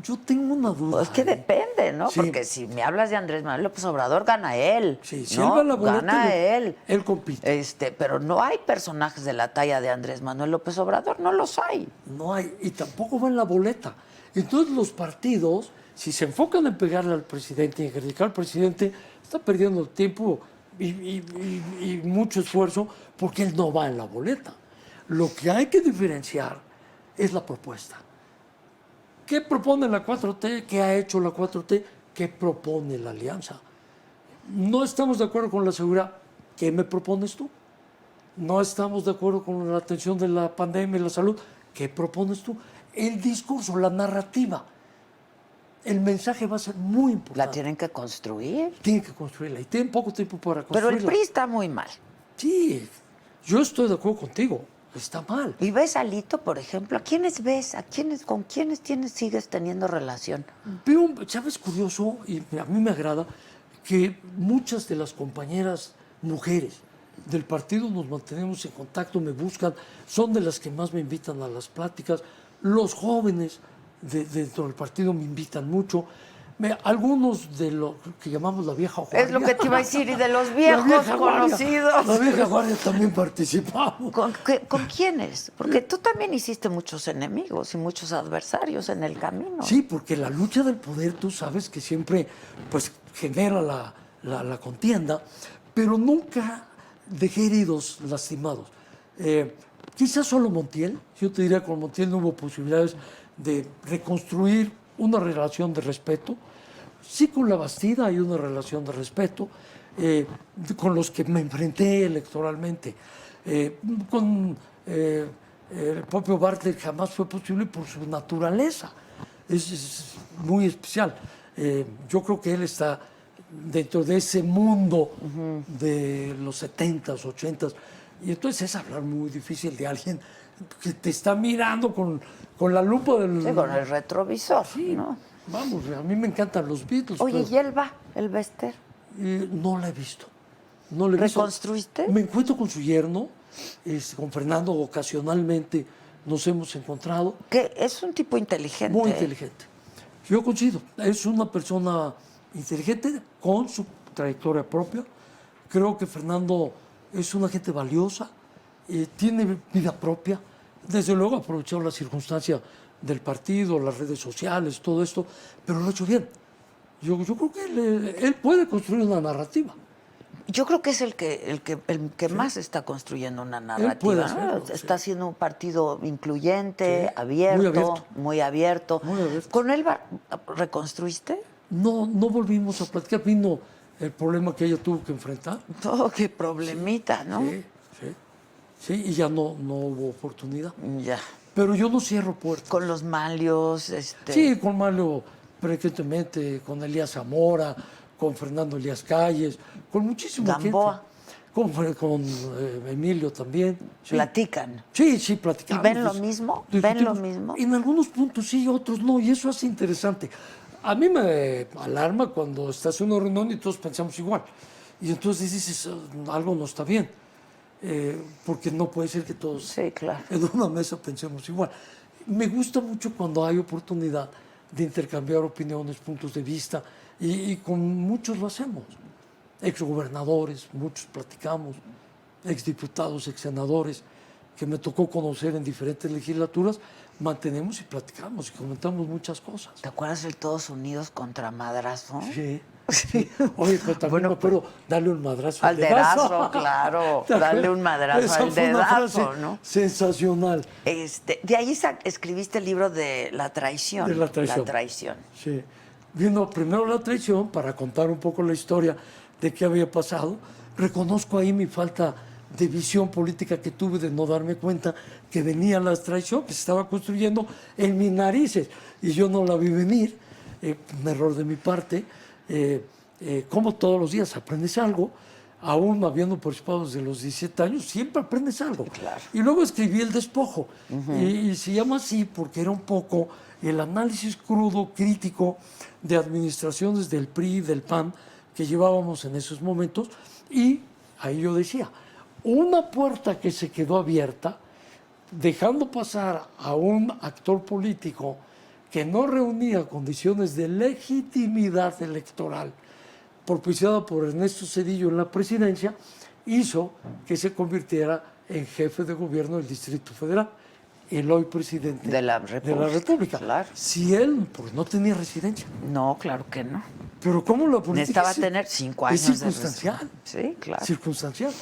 Speaker 3: Yo tengo una duda.
Speaker 1: Pues que depende, ¿no?
Speaker 3: Sí.
Speaker 1: Porque si me hablas de Andrés Manuel López Obrador, gana él.
Speaker 3: Sí, si
Speaker 1: ¿no?
Speaker 3: él va a la boleta,
Speaker 1: gana él.
Speaker 3: él compite.
Speaker 1: Pero no hay personajes de la talla de Andrés Manuel López Obrador, no los hay.
Speaker 3: No hay, y tampoco va en la boleta. Entonces los partidos, si se enfocan en pegarle al presidente y en criticar al presidente, está perdiendo tiempo y mucho esfuerzo porque él no va en la boleta. Lo que hay que diferenciar es la propuesta. ¿Qué propone la 4T? ¿Qué ha hecho la 4T? ¿Qué propone la alianza? No estamos de acuerdo con la seguridad. ¿Qué me propones tú? No estamos de acuerdo con la atención de la pandemia y la salud. ¿Qué propones tú? El discurso, la narrativa, el mensaje va a ser muy importante.
Speaker 1: La tienen que construir.
Speaker 3: Tienen que construirla y tienen poco tiempo para
Speaker 1: Pero
Speaker 3: construirla.
Speaker 1: el PRI está muy mal.
Speaker 3: Sí, yo estoy de acuerdo contigo. Está mal.
Speaker 1: ¿Y ves a Alito, por ejemplo? ¿A quiénes ves? ¿Con quiénes sigues teniendo relación?
Speaker 3: Pero, ¿sabes? Curioso, y a mí me agrada, que muchas de las compañeras mujeres del partido nos mantenemos en contacto, me buscan, son de las que más me invitan a las pláticas. Los jóvenes dentro del partido me invitan mucho. Algunos de lo que llamamos la vieja guardia.
Speaker 1: Es lo que te iba a decir, y de los
Speaker 3: La
Speaker 1: viejos
Speaker 3: vieja guardia.
Speaker 1: conocidos.
Speaker 3: La vieja guardia también participamos.
Speaker 1: ¿Con quiénes? Porque tú también hiciste muchos enemigos y muchos adversarios en el camino.
Speaker 3: Sí, porque la lucha del poder, tú sabes que siempre pues, genera la contienda, pero nunca dejé heridos, lastimados. Quizás solo Montiel, yo te diría que con Montiel no hubo posibilidades de reconstruir una relación de respeto. Sí, con la Bastida hay una relación de respeto, con los que me enfrenté electoralmente. Con el propio Bartlett jamás fue posible por su naturaleza. Es muy especial. Yo creo que él está dentro de ese mundo de los 70s, 80s. Y entonces es hablar muy difícil de alguien que te está mirando con la lupa del...
Speaker 1: Sí, con el retrovisor,
Speaker 3: Sí,
Speaker 1: ¿no?
Speaker 3: vamos, a mí me encantan los Beatles.
Speaker 1: Oye,
Speaker 3: pero,
Speaker 1: ¿y él va, el Bester?
Speaker 3: no la he visto. No la he visto.
Speaker 1: ¿Reconstruiste?
Speaker 3: Me encuentro con su yerno, con Fernando ocasionalmente nos hemos encontrado.
Speaker 1: Que es un tipo inteligente.
Speaker 3: Muy inteligente. Yo coincido. Es una persona inteligente con su trayectoria propia. Creo que Fernando es una gente valiosa, tiene vida propia. Desde luego aprovechó la circunstancia del partido, las redes sociales, todo esto, pero lo ha hecho bien. Yo creo que él puede construir una narrativa.
Speaker 1: Yo creo que es el que más está construyendo una narrativa.
Speaker 3: puede
Speaker 1: ¿no?
Speaker 3: hacerlo,
Speaker 1: Está
Speaker 3: sí.
Speaker 1: siendo un partido incluyente,
Speaker 3: Sí,
Speaker 1: abierto, muy abierto.
Speaker 3: Muy abierto.
Speaker 1: ¿Con él reconstruiste?
Speaker 3: No volvimos a platicar. Vino el problema que ella tuvo que enfrentar.
Speaker 1: Oh, qué problemita, ¿no?
Speaker 3: Sí, y ya no hubo oportunidad.
Speaker 1: Ya.
Speaker 3: Pero yo no cierro puertas.
Speaker 1: Con los Malios,
Speaker 3: Sí, con Mario frecuentemente, con Elías Zamora, con Fernando Elías Calles, con muchísima
Speaker 1: Gamboa.
Speaker 3: gente. Con Emilio también. Sí.
Speaker 1: Platican.
Speaker 3: Sí, platicamos.
Speaker 1: ¿Y ven lo mismo? ¿Ven lo mismo?
Speaker 3: En algunos puntos sí, otros no, y eso hace interesante. A mí me alarma cuando estás en una reunión y todos pensamos igual. Y entonces dices, algo no está bien. porque no puede ser que todos
Speaker 1: Sí, claro.
Speaker 3: en una mesa pensemos igual. Me gusta mucho cuando hay oportunidad de intercambiar opiniones, puntos de vista, y con muchos lo hacemos. Exgobernadores, muchos platicamos, exdiputados, exsenadores, que me tocó conocer en diferentes legislaturas, mantenemos y platicamos y comentamos muchas cosas.
Speaker 1: ¿Te acuerdas del Todos Unidos contra Madrazo?
Speaker 3: Sí. Sí. Oye, pero también
Speaker 1: Bueno,
Speaker 3: me acuerdo darle un madrazo
Speaker 1: Al dedazo,
Speaker 3: dedazo.
Speaker 1: claro.
Speaker 3: ¿Te acuerdas?
Speaker 1: Darle un madrazo
Speaker 3: Esa
Speaker 1: al
Speaker 3: fue una
Speaker 1: dedazo,
Speaker 3: frase
Speaker 1: ¿no?
Speaker 3: sensacional.
Speaker 1: De ahí escribiste el libro de La Traición.
Speaker 3: De la traición.
Speaker 1: La Traición.
Speaker 3: Sí. Vino primero la traición para contar un poco la historia de qué había pasado. Reconozco ahí mi falta de visión política que tuve de no darme cuenta que venía la traición que se estaba construyendo en mis narices y yo no la vi venir. Un error de mi parte. Como todos los días aprendes algo, aún habiendo participado desde los 17 años, siempre aprendes algo.
Speaker 1: Claro.
Speaker 3: Y luego escribí El Despojo, y se llama así porque era un poco el análisis crudo, crítico, de administraciones del PRI, del PAN, que llevábamos en esos momentos, y ahí yo decía, una puerta que se quedó abierta, dejando pasar a un actor político que no reunía condiciones de legitimidad electoral, propiciada por Ernesto Zedillo en la presidencia, hizo que se convirtiera en jefe de gobierno del Distrito Federal, el hoy presidente
Speaker 1: De la República, claro.
Speaker 3: Si él pues, no tenía residencia.
Speaker 1: No, claro que no.
Speaker 3: Pero ¿cómo la política
Speaker 1: Necesitaba tener 5 años
Speaker 3: es circunstancial?
Speaker 1: de residencia. Sí, claro.
Speaker 3: Circunstancial.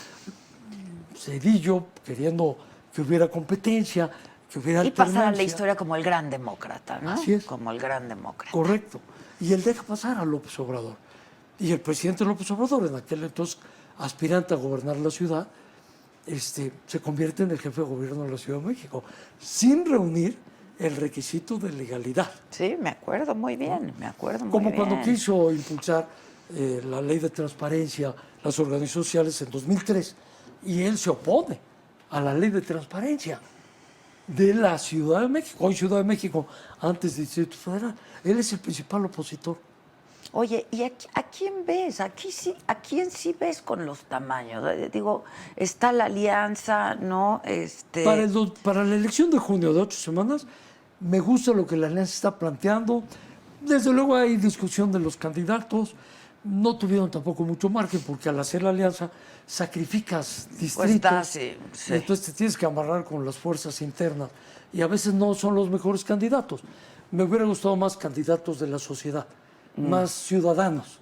Speaker 3: Zedillo queriendo que hubiera competencia, que hubiera
Speaker 1: Y pasar a la
Speaker 3: alternancia.
Speaker 1: historia como el gran demócrata, ¿no?
Speaker 3: Así es.
Speaker 1: Como el gran demócrata.
Speaker 3: Correcto. Y él deja pasar a López Obrador. Y el presidente López Obrador, en aquel entonces aspirante a gobernar la ciudad, se convierte en el jefe de gobierno de la Ciudad de México, sin reunir el requisito de legalidad.
Speaker 1: Sí, me acuerdo muy bien, me acuerdo muy
Speaker 3: Como
Speaker 1: bien.
Speaker 3: cuando quiso impulsar la ley de transparencia, las organizaciones sociales en 2003, y él se opone a la ley de transparencia de la Ciudad de México, hoy Ciudad de México, antes Distrito Federal. Él es el principal opositor.
Speaker 1: Oye, ¿y a quién ves? ¿A quién sí ves con los tamaños? Digo, está la alianza, ¿no?
Speaker 3: Para la elección de junio de 8 semanas, me gusta lo que la alianza está planteando. Desde luego hay discusión de los candidatos. No tuvieron tampoco mucho margen porque al hacer la alianza sacrificas distritos.
Speaker 1: sí.
Speaker 3: Entonces te tienes que amarrar con las fuerzas internas y a veces no son los mejores candidatos. Me hubiera gustado más candidatos de la sociedad, más ciudadanos.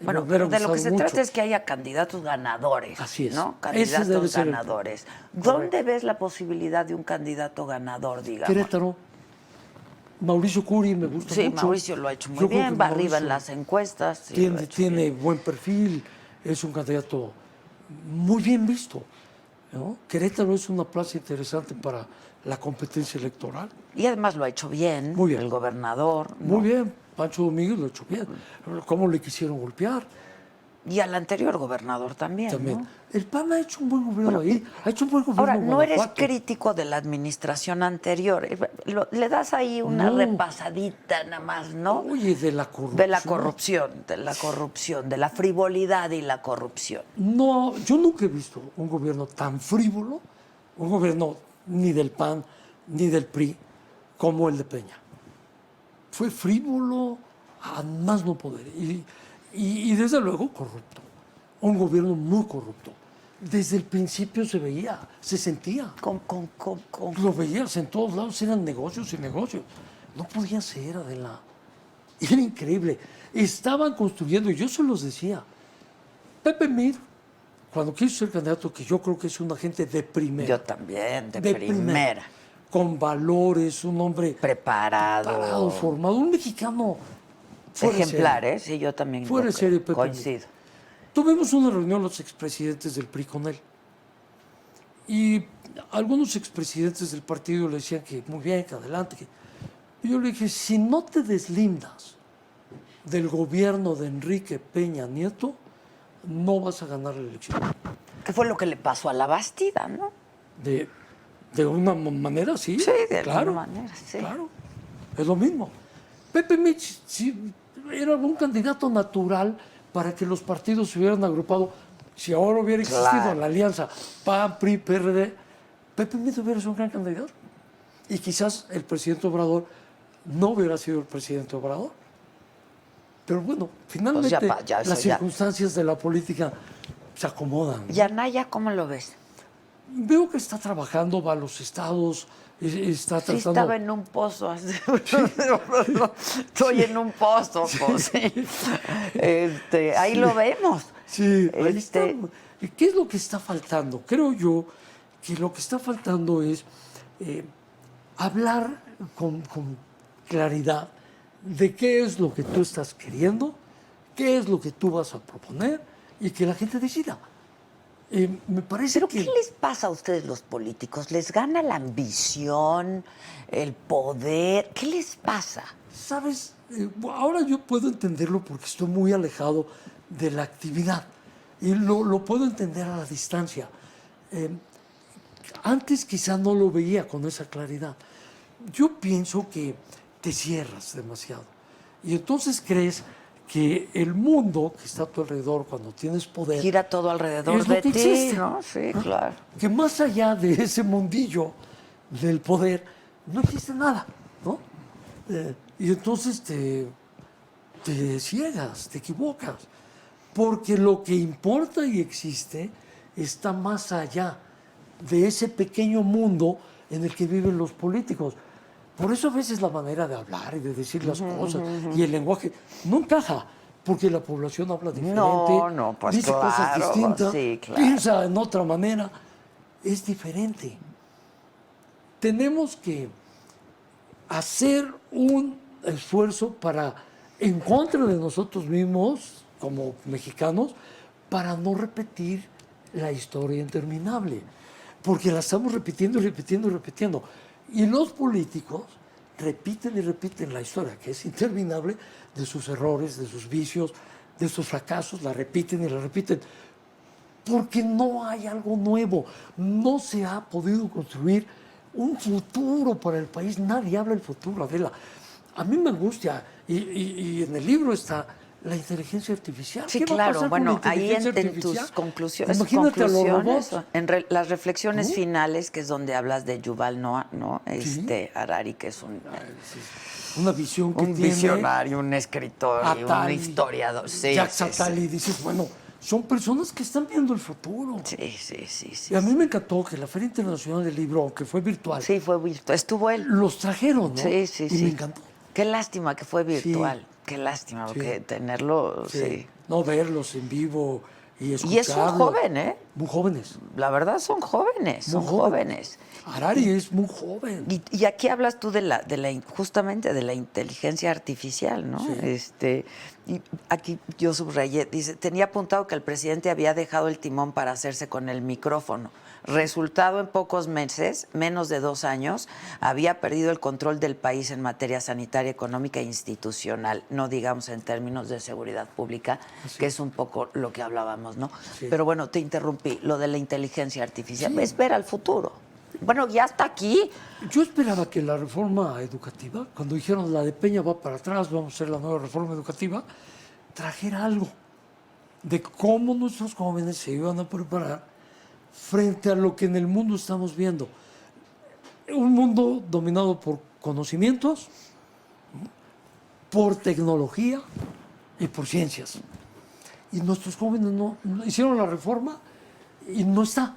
Speaker 1: Bueno,
Speaker 3: Me hubiera
Speaker 1: de lo que
Speaker 3: gustado
Speaker 1: se trata
Speaker 3: mucho.
Speaker 1: es que haya candidatos ganadores.
Speaker 3: Así es.
Speaker 1: ¿No?
Speaker 3: Ese debe
Speaker 1: Candidatos
Speaker 3: ser el
Speaker 1: ganadores.
Speaker 3: tema.
Speaker 1: ¿Dónde ves la posibilidad de un candidato ganador, digamos?
Speaker 3: Querétaro. Mauricio Curi me gusta
Speaker 1: Sí,
Speaker 3: mucho.
Speaker 1: Mauricio lo ha hecho muy
Speaker 3: Yo creo
Speaker 1: bien,
Speaker 3: que
Speaker 1: va arriba en
Speaker 3: Mauricio
Speaker 1: las encuestas. Sí, lo ha hecho
Speaker 3: tiene
Speaker 1: bien.
Speaker 3: buen perfil, es un candidato muy bien visto, ¿no? Querétaro es una plaza interesante para la competencia electoral.
Speaker 1: Y además lo ha hecho bien,
Speaker 3: Muy bien.
Speaker 1: el gobernador. ¿no?
Speaker 3: Muy bien, Pancho Domínguez lo ha hecho bien. ¿Cómo le quisieron golpear?
Speaker 1: Y al anterior gobernador también.
Speaker 3: También.
Speaker 1: ¿no?
Speaker 3: El PAN ha hecho un buen gobierno ahí, ha hecho un buen gobierno
Speaker 1: Ahora,
Speaker 3: en
Speaker 1: no eres
Speaker 3: Guanajuato.
Speaker 1: crítico de la administración anterior. Le das ahí una
Speaker 3: No.
Speaker 1: repasadita nada más, ¿no?
Speaker 3: Oye, de la corrupción.
Speaker 1: De la frivolidad y la corrupción.
Speaker 3: No, yo nunca he visto un gobierno tan frívolo, un gobierno ni del PAN ni del PRI, como el de Peña. Fue frívolo a más no poder. Y desde luego corrupto. Un gobierno muy corrupto. Desde el principio se veía, se sentía.
Speaker 1: Con
Speaker 3: Lo veías en todos lados, eran negocios y negocios. No podía ser, Adela. Era increíble. Estaban construyendo, y yo se los decía, Pepe Mir, cuando quiso ser candidato, que yo creo que es un agente de primera.
Speaker 1: Yo también, de primera.
Speaker 3: Con valores, un hombre
Speaker 1: Preparado.
Speaker 3: formado, un mexicano fuera de
Speaker 1: Ejemplar,
Speaker 3: serie.
Speaker 1: ¿eh? Sí, yo también
Speaker 3: Fuera de serie, Pepe Mir.
Speaker 1: coincido.
Speaker 3: Tuvimos una reunión los expresidentes del PRI con él. Y algunos expresidentes del partido le decían que muy bien, que adelante. Y yo le dije, si no te deslindas del gobierno de Enrique Peña Nieto, no vas a ganar la elección.
Speaker 1: ¿Qué fue lo que le pasó a la Bastida, no?
Speaker 3: De una manera, sí.
Speaker 1: Sí, de
Speaker 3: claro,
Speaker 1: alguna manera, sí.
Speaker 3: Claro, es lo mismo. Pepe Mich sí, era un candidato natural para que los partidos se hubieran agrupado Si ahora hubiera existido
Speaker 1: Claro.
Speaker 3: la alianza PAN, PRI, PRD, Pepe Nieto hubiera sido un gran candidato. Y quizás el presidente Obrador no hubiera sido el presidente Obrador. Pero bueno, finalmente
Speaker 1: ya eso
Speaker 3: las
Speaker 1: ya.
Speaker 3: circunstancias de la política se acomodan.
Speaker 1: ¿Y Anaya cómo lo ves?
Speaker 3: Veo que está trabajando, va a los estados, está
Speaker 1: Sí,
Speaker 3: tratando...
Speaker 1: estaba en un pozo. Estoy en un pozo, pues. Sí. Ahí lo vemos.
Speaker 3: Sí, ahí está.
Speaker 1: Este-
Speaker 3: ¿Qué es lo que está faltando? Creo yo que lo que está faltando es hablar con claridad de qué es lo que tú estás queriendo, qué es lo que tú vas a proponer y que la gente decida. Me parece
Speaker 1: ¿Pero
Speaker 3: que...
Speaker 1: qué les pasa a ustedes los políticos? ¿Les gana la ambición, el poder? ¿Qué les pasa?
Speaker 3: ¿Sabes? Ahora yo puedo entenderlo porque estoy muy alejado de la actividad y lo puedo entender a la distancia. Antes quizá no lo veía con esa claridad. Yo pienso que te cierras demasiado y entonces crees que el mundo que está a tu alrededor cuando tienes poder
Speaker 1: Gira todo alrededor
Speaker 3: es lo
Speaker 1: de
Speaker 3: que
Speaker 1: ti,
Speaker 3: existe.
Speaker 1: ¿no? Sí, claro.
Speaker 3: Que más allá de ese mundillo del poder no existe nada, ¿no? Y entonces te ciegas, te equivocas, porque lo que importa y existe está más allá de ese pequeño mundo en el que viven los políticos. Por eso a veces la manera de hablar y de decir las cosas y el lenguaje no encaja, porque la población habla diferente,
Speaker 1: No, pues
Speaker 3: dice cosas
Speaker 1: claro,
Speaker 3: distintas,
Speaker 1: sí, claro.
Speaker 3: piensa en otra manera, es diferente. Tenemos que hacer un esfuerzo para, en contra de nosotros mismos, como mexicanos, para no repetir la historia interminable. Porque la estamos repitiendo y repitiendo y repitiendo. Y los políticos repiten y repiten la historia, que es interminable, de sus errores, de sus vicios, de sus fracasos, la repiten y la repiten. Porque no hay algo nuevo, no se ha podido construir un futuro para el país, nadie habla del futuro, Adela. A mí me angustia, y en el libro está la inteligencia artificial.
Speaker 1: Sí,
Speaker 3: ¿Qué va a
Speaker 1: claro.
Speaker 3: pasar con
Speaker 1: Bueno,
Speaker 3: la
Speaker 1: ahí
Speaker 3: inteligencia
Speaker 1: en
Speaker 3: artificial?
Speaker 1: tus conclusiones,
Speaker 3: Imagínate a los robots.
Speaker 1: las reflexiones finales, que es donde hablas de Yuval Noah, ¿no? Harari, que es
Speaker 3: Una visión que
Speaker 1: un
Speaker 3: tiene
Speaker 1: visionario, un escritor y un
Speaker 3: Attali,
Speaker 1: historiador. Sí,
Speaker 3: Jacques
Speaker 1: sí,
Speaker 3: Attali, dices, bueno, son personas que están viendo el futuro.
Speaker 1: sí.
Speaker 3: Y a mí me encantó que la Feria Internacional del Libro, aunque fue virtual,
Speaker 1: Sí, fue virtual. Estuvo él.
Speaker 3: los trajeron, ¿no?
Speaker 1: Sí.
Speaker 3: Y me encantó.
Speaker 1: Qué lástima que fue virtual. Qué lástima, porque tenerlo, sí.
Speaker 3: No verlos en vivo y escucharlos.
Speaker 1: Y es un joven, ¿eh?
Speaker 3: Muy jóvenes.
Speaker 1: La verdad son jóvenes,
Speaker 3: Muy
Speaker 1: son jóvenes.
Speaker 3: Harari es muy joven.
Speaker 1: Y aquí hablas tú justamente de la inteligencia artificial, ¿no?
Speaker 3: Sí.
Speaker 1: Y aquí yo subrayé, dice, tenía apuntado que el presidente había dejado el timón para hacerse con el micrófono. Resultado, en pocos meses, menos de 2 años, había perdido el control del país en materia sanitaria, económica e institucional, no digamos en términos de seguridad pública, que es un poco lo que hablábamos, ¿no?
Speaker 3: Sí.
Speaker 1: Pero bueno, te interrumpí, lo de la inteligencia artificial, es ver al futuro. Bueno, ya está aquí.
Speaker 3: Yo esperaba que la reforma educativa, cuando dijeron la de Peña va para atrás, vamos a hacer la nueva reforma educativa, trajera algo de cómo nuestros jóvenes se iban a preparar frente a lo que en el mundo estamos viendo. Un mundo dominado por conocimientos, por tecnología y por ciencias. Y nuestros jóvenes no hicieron la reforma y no está.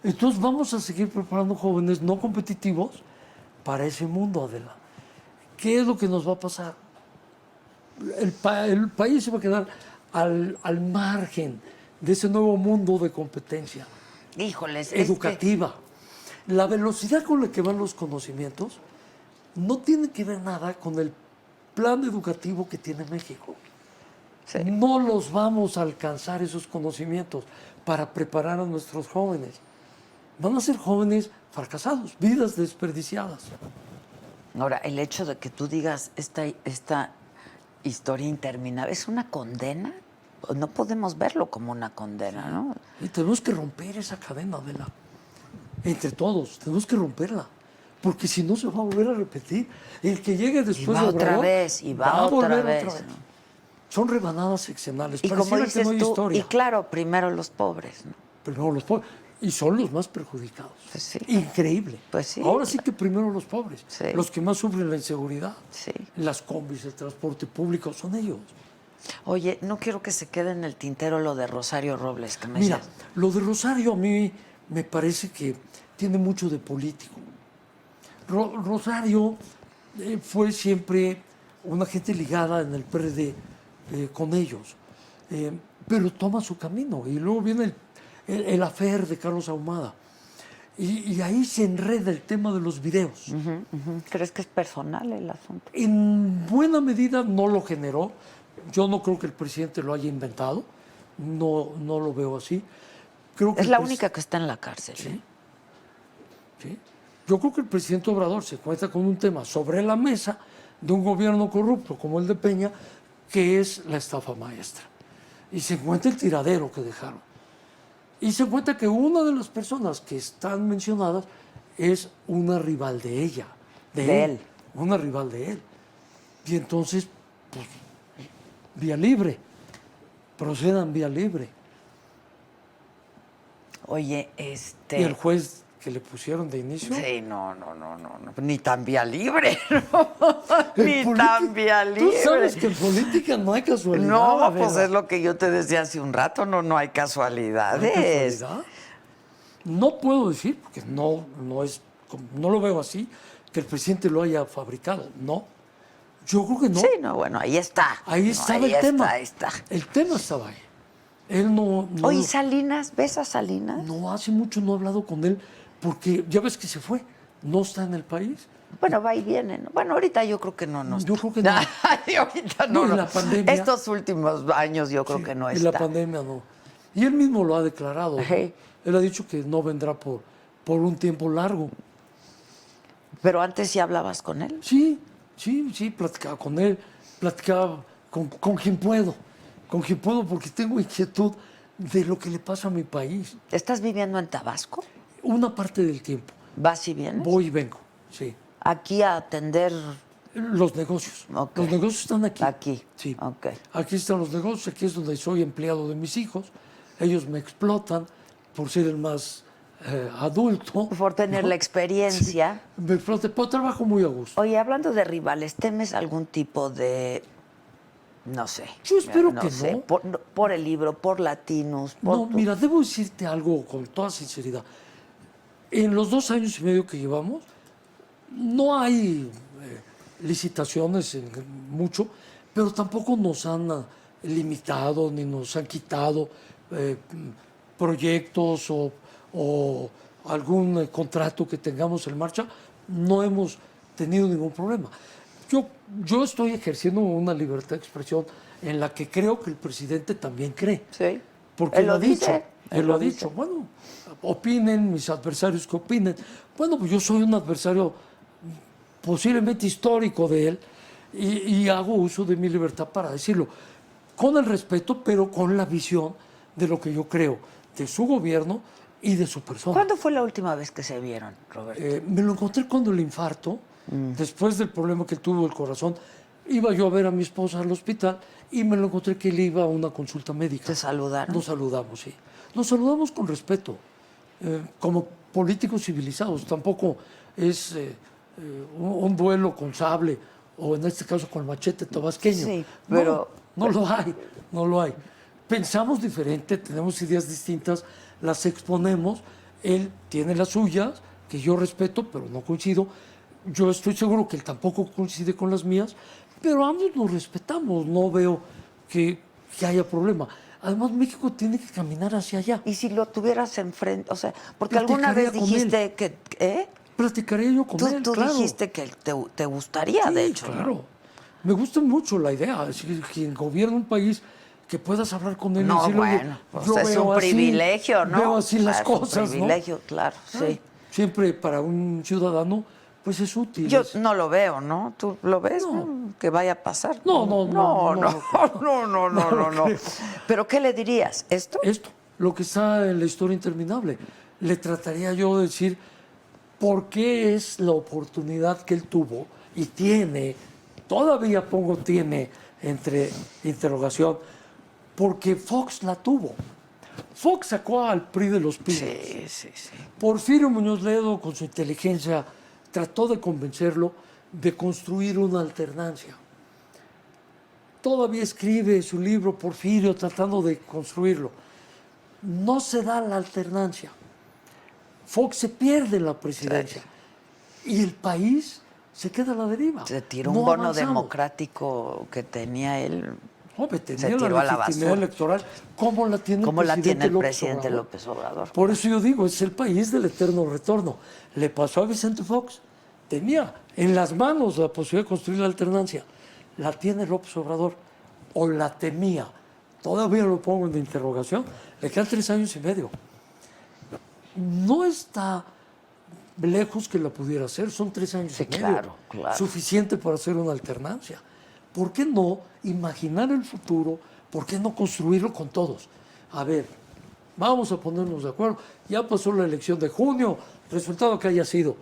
Speaker 3: Entonces vamos a seguir preparando jóvenes no competitivos para ese mundo, Adela. ¿Qué es lo que nos va a pasar? El país se va a quedar al margen de ese nuevo mundo de competencia
Speaker 1: Híjoles,
Speaker 3: educativa. La velocidad con la que van los conocimientos no tiene que ver nada con el plan educativo que tiene México.
Speaker 1: Sí.
Speaker 3: No los vamos a alcanzar esos conocimientos para preparar a nuestros jóvenes. Van a ser jóvenes fracasados, vidas desperdiciadas.
Speaker 1: Ahora, el hecho de que tú digas esta historia interminable, ¿es una condena? No podemos verlo como una condena, ¿no?
Speaker 3: Y tenemos que romper esa cadena, Adela. Entre todos, tenemos que romperla. Porque si no se va a volver a repetir. El que llegue después
Speaker 1: va
Speaker 3: de
Speaker 1: otra
Speaker 3: Obrador,
Speaker 1: vez, y va
Speaker 3: a
Speaker 1: otra
Speaker 3: volver
Speaker 1: vez,
Speaker 3: otra vez.
Speaker 1: ¿no?
Speaker 3: son rebanadas seccionales.
Speaker 1: Y como
Speaker 3: Pareciera que
Speaker 1: dices
Speaker 3: no hay
Speaker 1: tú,
Speaker 3: historia.
Speaker 1: y claro, primero los pobres, ¿no?
Speaker 3: Primero los pobres. Y son los más perjudicados.
Speaker 1: Pues sí.
Speaker 3: Increíble.
Speaker 1: Pues sí.
Speaker 3: Ahora sí que primero los pobres.
Speaker 1: Sí.
Speaker 3: Los que más sufren la inseguridad.
Speaker 1: Sí.
Speaker 3: Las combis, el transporte público, son ellos.
Speaker 1: Oye, no quiero que se quede en el tintero lo de Rosario Robles, que me
Speaker 3: Mira,
Speaker 1: decías.
Speaker 3: lo de Rosario a mí me parece que tiene mucho de político. Rosario fue siempre una gente ligada en el PRD con ellos, pero toma su camino y luego viene el affair de Carlos Ahumada y ahí se enreda el tema de los videos.
Speaker 1: ¿Crees que es personal el asunto?
Speaker 3: En buena medida no lo generó. Yo no creo que el presidente lo haya inventado. No lo veo así. Creo que
Speaker 1: Es
Speaker 3: el
Speaker 1: la única que está en la cárcel.
Speaker 3: Sí. ¿Sí? Yo creo que el presidente Obrador se encuentra con un tema sobre la mesa de un gobierno corrupto como el de Peña, que es la estafa maestra. Y se encuentra el tiradero que dejaron. Y se encuentra que una de las personas que están mencionadas es una rival de ella,
Speaker 1: De él.
Speaker 3: una rival de él. Y entonces, pues, vía libre, procedan vía libre.
Speaker 1: Oye,
Speaker 3: Y el juez que le pusieron de inicio.
Speaker 1: Sí, no. Ni tan vía libre, ¿no? Ni
Speaker 3: En
Speaker 1: tan vía
Speaker 3: Tú
Speaker 1: libre.
Speaker 3: sabes que en política no hay casualidad.
Speaker 1: No, pues
Speaker 3: Adela.
Speaker 1: es lo que yo te decía hace un rato, no hay
Speaker 3: ¿No hay
Speaker 1: casualidades.
Speaker 3: casualidad? No puedo decir, porque no lo veo así, que el presidente lo haya fabricado. No. Yo creo que no.
Speaker 1: Sí, no, bueno, ahí está.
Speaker 3: Ahí
Speaker 1: No,
Speaker 3: estaba
Speaker 1: ahí
Speaker 3: el tema.
Speaker 1: Ahí está.
Speaker 3: El tema estaba ahí. Él no.
Speaker 1: Oye, Salinas, ¿ves a Salinas?
Speaker 3: No, hace mucho no he hablado con él, porque ya ves que se fue. No está en el país.
Speaker 1: Bueno, va y viene, ¿no? Bueno, ahorita yo creo que no.
Speaker 3: Yo creo que no.
Speaker 1: Ay, ahorita
Speaker 3: No,
Speaker 1: no.
Speaker 3: y la pandemia.
Speaker 1: Estos últimos años yo creo
Speaker 3: Sí,
Speaker 1: que no
Speaker 3: y
Speaker 1: está.
Speaker 3: la pandemia no. Y él mismo lo ha declarado. ¿no?
Speaker 1: Ajá.
Speaker 3: Él ha dicho que no vendrá por un tiempo largo.
Speaker 1: Pero antes sí hablabas con él.
Speaker 3: Sí, platicaba con él, platicaba con quien puedo. Con quien puedo porque tengo inquietud de lo que le pasa a mi país.
Speaker 1: ¿Estás viviendo en Tabasco?
Speaker 3: Una parte del tiempo.
Speaker 1: ¿Vas y vienes?
Speaker 3: Voy y vengo, sí.
Speaker 1: Aquí a atender.
Speaker 3: Los negocios.
Speaker 1: Ok.
Speaker 3: Los negocios están aquí.
Speaker 1: Aquí.
Speaker 3: Sí.
Speaker 1: Ok.
Speaker 3: Aquí están los negocios, aquí es donde soy empleado de mis hijos. Ellos me explotan por ser el más adulto.
Speaker 1: Por tener
Speaker 3: ¿no?
Speaker 1: la experiencia.
Speaker 3: Sí, me explotan, pero trabajo muy a gusto.
Speaker 1: Oye, hablando de rivales, ¿temes algún tipo de, no sé?
Speaker 3: Yo espero
Speaker 1: no
Speaker 3: que
Speaker 1: sé,
Speaker 3: no.
Speaker 1: por el libro, por Latinos, por
Speaker 3: No, mira, debo decirte algo con toda sinceridad. En los 2 años y medio que llevamos, no hay licitaciones mucho, pero tampoco nos han limitado ni nos han quitado proyectos o algún contrato que tengamos en marcha. No hemos tenido ningún problema. Yo estoy ejerciendo una libertad de expresión en la que creo que el presidente también cree.
Speaker 1: Sí.
Speaker 3: Porque
Speaker 1: Él
Speaker 3: lo ha dicho.
Speaker 1: dice.
Speaker 3: Él lo ha dicho. Bueno, opinen mis adversarios que opinen. Bueno, pues yo soy un adversario posiblemente histórico de él y hago uso de mi libertad para decirlo. Con el respeto, pero con la visión de lo que yo creo, de su gobierno y de su persona.
Speaker 1: ¿Cuándo fue la última vez que se vieron, Roberto?
Speaker 3: Me lo encontré cuando el infarto, después del problema que tuvo el corazón, iba yo a ver a mi esposa al hospital y me lo encontré que él iba a una consulta médica.
Speaker 1: ¿Se saludaron?
Speaker 3: Nos saludamos, sí. Nos saludamos con respeto, como políticos civilizados. Tampoco es un duelo con sable o en este caso con machete tabasqueño.
Speaker 1: Sí, pero...
Speaker 3: No lo hay. Pensamos diferente, tenemos ideas distintas, las exponemos. Él tiene las suyas, que yo respeto, pero no coincido. Yo estoy seguro que él tampoco coincide con las mías, pero ambos nos respetamos. No veo que haya problema. Además, México tiene que caminar hacia allá.
Speaker 1: Y si lo tuvieras enfrente, o sea, porque alguna vez
Speaker 3: Platicaría con
Speaker 1: dijiste que,
Speaker 3: Platicaré yo con él,
Speaker 1: Tú
Speaker 3: claro.
Speaker 1: dijiste que te gustaría, de
Speaker 3: Sí,
Speaker 1: hecho. ¿no?
Speaker 3: claro. Me gusta mucho la idea. Es decir, quien gobierna un país, que puedas hablar con él. y
Speaker 1: No,
Speaker 3: decirle, "Oye,
Speaker 1: bueno, pues
Speaker 3: yo
Speaker 1: es
Speaker 3: veo
Speaker 1: un
Speaker 3: así,
Speaker 1: privilegio, ¿no?
Speaker 3: Veo así las
Speaker 1: Es un
Speaker 3: cosas, ¿no?
Speaker 1: privilegio, claro, sí.
Speaker 3: Siempre para un ciudadano, pues es útil.
Speaker 1: Yo
Speaker 3: es-
Speaker 1: no lo veo, ¿no? ¿Tú lo ves?
Speaker 3: No.
Speaker 1: Que vaya a pasar.
Speaker 3: No
Speaker 1: No. ¿Pero qué le dirías? ¿Esto?
Speaker 3: Esto, lo que está en la historia interminable. Le trataría yo de decir por qué es la oportunidad que él tuvo y tiene, todavía tiene entre interrogación, porque Fox la tuvo. Fox sacó al PRI de los pinos.
Speaker 1: Sí.
Speaker 3: Porfirio Muñoz Ledo, con su inteligencia, trató de convencerlo de construir una alternancia. Todavía escribe su libro Porfirio tratando de construirlo. No se da la alternancia. Fox se pierde la presidencia y el país se queda a la deriva.
Speaker 1: Se tiró
Speaker 3: No
Speaker 1: un bono
Speaker 3: avanzamos.
Speaker 1: democrático que tenía él.
Speaker 3: Hombre,
Speaker 1: Se
Speaker 3: tenía
Speaker 1: tiró a la
Speaker 3: la legitimidad
Speaker 1: basura.
Speaker 3: electoral. ¿Cómo la tiene
Speaker 1: ¿Cómo
Speaker 3: el
Speaker 1: la
Speaker 3: presidente
Speaker 1: tiene el
Speaker 3: López
Speaker 1: presidente
Speaker 3: Obrador?
Speaker 1: López Obrador?
Speaker 3: Por eso yo digo, es el país del eterno retorno. Le pasó a Vicente Fox. Tenía en las manos la posibilidad de construir la alternancia. La tiene López Obrador. O la temía. Todavía lo pongo en interrogación. Le quedan 3 años y medio. No está lejos que la pudiera hacer. Son 3 años y medio.
Speaker 1: Claro.
Speaker 3: Suficiente para hacer una alternancia. ¿Por qué no imaginar el futuro? ¿Por qué no construirlo con todos? A ver, vamos a ponernos de acuerdo. Ya pasó la elección de junio, resultado que haya sido.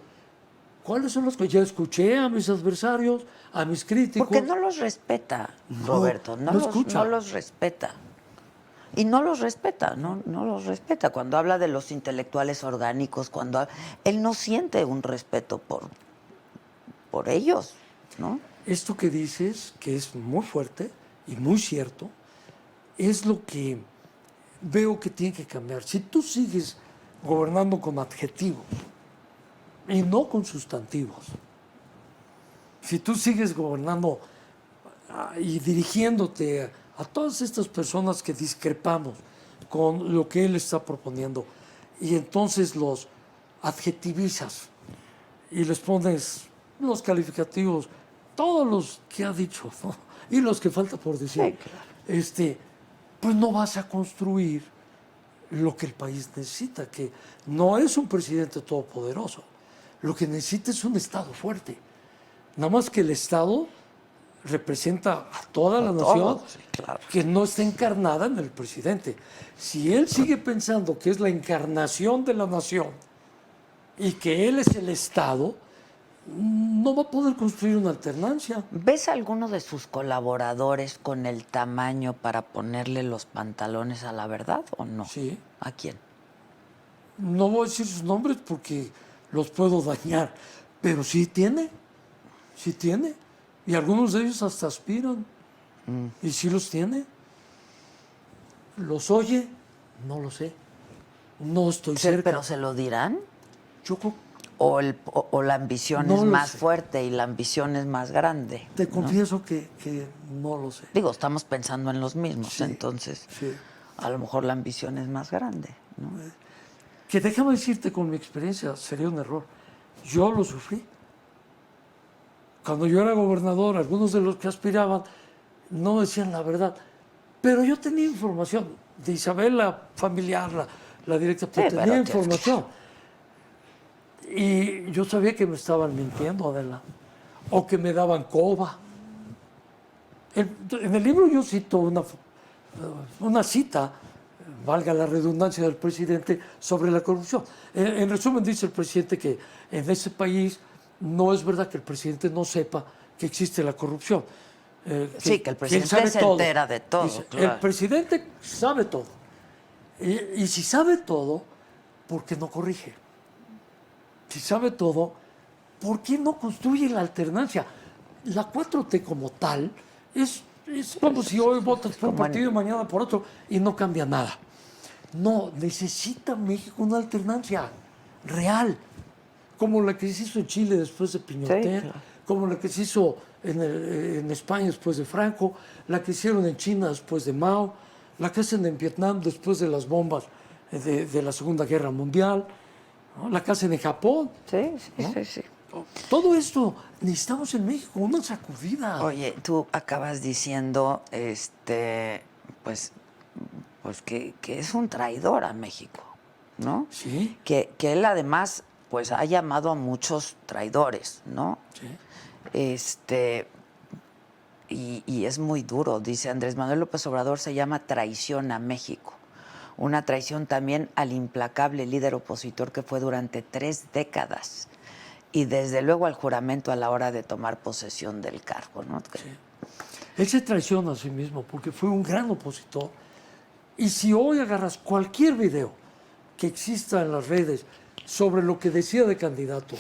Speaker 3: ¿Cuáles son las que ya escuché a mis adversarios, a mis críticos?
Speaker 1: Porque no los respeta, Roberto.
Speaker 3: no escucha.
Speaker 1: No los respeta. Y no los respeta, no los respeta. Cuando habla de los intelectuales orgánicos, él no siente un respeto por ellos, ¿no?
Speaker 3: Esto que dices, que es muy fuerte y muy cierto, es lo que veo que tiene que cambiar. Si tú sigues gobernando con adjetivos y no con sustantivos, si tú sigues gobernando y dirigiéndote a todas estas personas que discrepamos con lo que él está proponiendo, y entonces los adjetivizas y les pones los calificativos, todos los que ha dicho, ¿no? Y los que falta por decir, pues no vas a construir lo que el país necesita, que no es un presidente todopoderoso. Lo que necesita es un Estado fuerte. Nada más que el Estado representa a toda la nación,
Speaker 1: sí, claro.
Speaker 3: que no está encarnada en el presidente. Si él sigue pensando que es la encarnación de la nación y que él es el Estado, no va a poder construir una alternancia.
Speaker 1: ¿Ves a alguno de sus colaboradores con el tamaño para ponerle los pantalones a la verdad o no?
Speaker 3: Sí.
Speaker 1: ¿A quién?
Speaker 3: No voy a decir sus nombres porque los puedo dañar, pero sí tiene. Y algunos de ellos hasta aspiran. Y sí los tiene. ¿Los oye? No lo sé. No estoy cerca.
Speaker 1: ¿Pero se lo dirán?
Speaker 3: Yo creo,
Speaker 1: ¿O la ambición
Speaker 3: No
Speaker 1: es
Speaker 3: lo
Speaker 1: más
Speaker 3: sé.
Speaker 1: fuerte y la ambición es más grande?
Speaker 3: te
Speaker 1: ¿no?
Speaker 3: confieso que no lo sé.
Speaker 1: Digo, estamos pensando en los mismos,
Speaker 3: Sí,
Speaker 1: entonces
Speaker 3: sí.
Speaker 1: a lo mejor la ambición es más grande, ¿no?
Speaker 3: Que déjame decirte con mi experiencia, sería un error. Yo lo sufrí. Cuando yo era gobernador, algunos de los que aspiraban no decían la verdad. Pero yo tenía información de Isabel, la familiar, la directa, pero
Speaker 1: Sí,
Speaker 3: tenía
Speaker 1: pero
Speaker 3: información. Y yo sabía que me estaban mintiendo, Adela, o que me daban coba. En el libro yo cito una cita, valga la redundancia del presidente, sobre la corrupción. En resumen, dice el presidente que en ese país no es verdad que el presidente no sepa que existe la corrupción.
Speaker 1: Sí, que el
Speaker 3: él
Speaker 1: presidente
Speaker 3: sabe
Speaker 1: se
Speaker 3: todo.
Speaker 1: entera de todo,
Speaker 3: Dice,
Speaker 1: claro.
Speaker 3: El presidente sabe todo. Y si sabe todo, ¿por qué no corrige? Si sabe todo, ¿por qué no construye la alternancia? La 4T como tal es como si hoy votas por un
Speaker 1: como en-
Speaker 3: partido y mañana por otro y no cambia nada. No, necesita México una alternancia real, como la que se hizo en Chile después de Piñotet,
Speaker 1: claro.
Speaker 3: como la que se hizo en España después de Franco, la que hicieron en China después de Mao, la que hacen en Vietnam después de las bombas de la Segunda Guerra Mundial, ¿no? La que hacen en Japón.
Speaker 1: Sí.
Speaker 3: Todo esto necesitamos en México, una sacudida.
Speaker 1: Oye, tú acabas diciendo, pues que es un traidor a México, ¿no?
Speaker 3: Sí,
Speaker 1: Que él además, pues ha llamado a muchos traidores, ¿no?
Speaker 3: sí.
Speaker 1: Y es muy duro, dice Andrés Manuel López Obrador, se llama traición a México. Una traición también al implacable líder opositor que fue durante 3 décadas. Y desde luego al juramento a la hora de tomar posesión del cargo, ¿no?
Speaker 3: Él se traiciona a sí mismo porque fue un gran opositor. Y si hoy agarras cualquier video que exista en las redes sobre lo que decía de candidato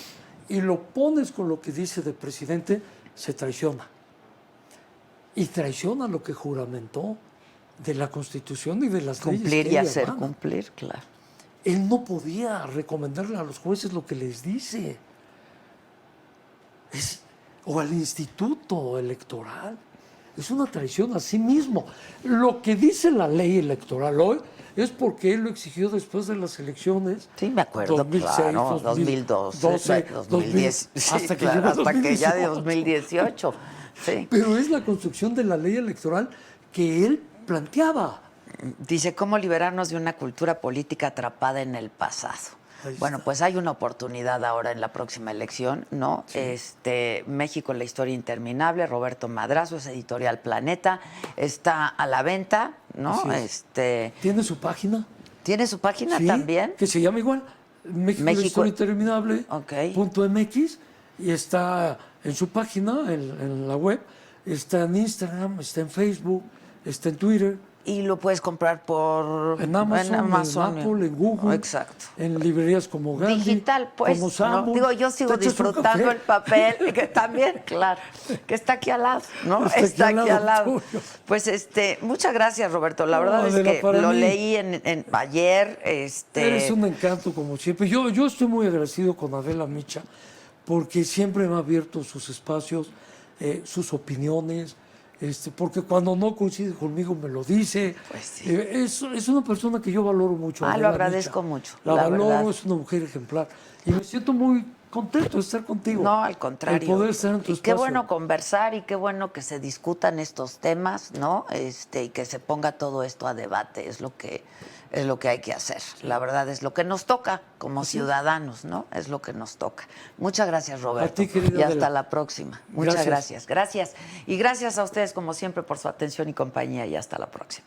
Speaker 3: y lo pones con lo que dice de presidente, se traiciona. Y traiciona lo que juramentó de la Constitución y de las leyes
Speaker 1: Cumplir
Speaker 3: que
Speaker 1: y
Speaker 3: ella
Speaker 1: hacer
Speaker 3: emana.
Speaker 1: cumplir, claro.
Speaker 3: Él no podía recomendarle a los jueces lo que les dice. O al instituto electoral. Es una traición a sí mismo. Lo que dice la ley electoral hoy es porque él lo exigió después de las elecciones.
Speaker 1: Sí, me acuerdo,
Speaker 3: 2006,
Speaker 1: claro, 2012, 2010, sí,
Speaker 3: hasta que
Speaker 1: claro,
Speaker 3: llegó
Speaker 1: hasta que ya de
Speaker 3: 2018.
Speaker 1: 2018. Sí.
Speaker 3: Pero es la construcción de la ley electoral que él planteaba.
Speaker 1: Dice, ¿cómo liberarnos de una cultura política atrapada en el pasado?
Speaker 3: Ahí
Speaker 1: Bueno,
Speaker 3: está.
Speaker 1: pues hay una oportunidad ahora en la próxima elección, ¿no? México, la historia interminable, Roberto Madrazo, es editorial Planeta, está a la venta, ¿no?
Speaker 3: Así es. ¿Tiene su página?
Speaker 1: ¿Tiene su página
Speaker 3: Sí,
Speaker 1: también?
Speaker 3: que se llama igual, México,
Speaker 1: México-
Speaker 3: la historia interminable,
Speaker 1: Ok.
Speaker 3: .mx, y está en su página, en la web, está en Instagram, está en Facebook, está en Twitter,
Speaker 1: Y lo puedes comprar por...
Speaker 3: en Amazon, en Apple, en Google,
Speaker 1: Exacto.
Speaker 3: en librerías como Gandhi,
Speaker 1: Digital, pues.
Speaker 3: como
Speaker 1: ¿no?
Speaker 3: Sanborns.
Speaker 1: Digo, yo sigo
Speaker 3: Te echas un
Speaker 1: disfrutando
Speaker 3: café.
Speaker 1: el papel, que también, claro, que está aquí al lado, ¿no?
Speaker 3: Está aquí al lado tuyo.
Speaker 1: Pues muchas gracias, Roberto. La
Speaker 3: No,
Speaker 1: verdad es
Speaker 3: Adela,
Speaker 1: que
Speaker 3: para
Speaker 1: lo
Speaker 3: mí-
Speaker 1: leí ayer.
Speaker 3: Eres un encanto, como siempre. Yo estoy muy agradecido con Adela Micha, porque siempre me ha abierto sus espacios, sus opiniones, porque cuando no coincide conmigo me lo dice.
Speaker 1: Pues sí.
Speaker 3: Es una persona que yo valoro mucho.
Speaker 1: Lo
Speaker 3: Adela
Speaker 1: agradezco
Speaker 3: Micha.
Speaker 1: mucho,
Speaker 3: La
Speaker 1: la
Speaker 3: valoro,
Speaker 1: verdad.
Speaker 3: es una mujer ejemplar. Y me siento muy contento de estar contigo.
Speaker 1: No, al contrario.
Speaker 3: El poder estar en tu
Speaker 1: y qué
Speaker 3: espacio.
Speaker 1: bueno conversar y qué bueno que se discutan estos temas, ¿no? Y que se ponga todo esto a debate, es lo que hay que hacer. La verdad es lo que nos toca como ciudadanos, ¿no? Es lo que nos toca. Muchas gracias, Roberto.
Speaker 3: A ti, querida
Speaker 1: y hasta
Speaker 3: Adela.
Speaker 1: la próxima. Muchas
Speaker 3: Gracias.
Speaker 1: gracias. Gracias. Y gracias a ustedes, como siempre, por su atención y compañía. Y hasta la próxima.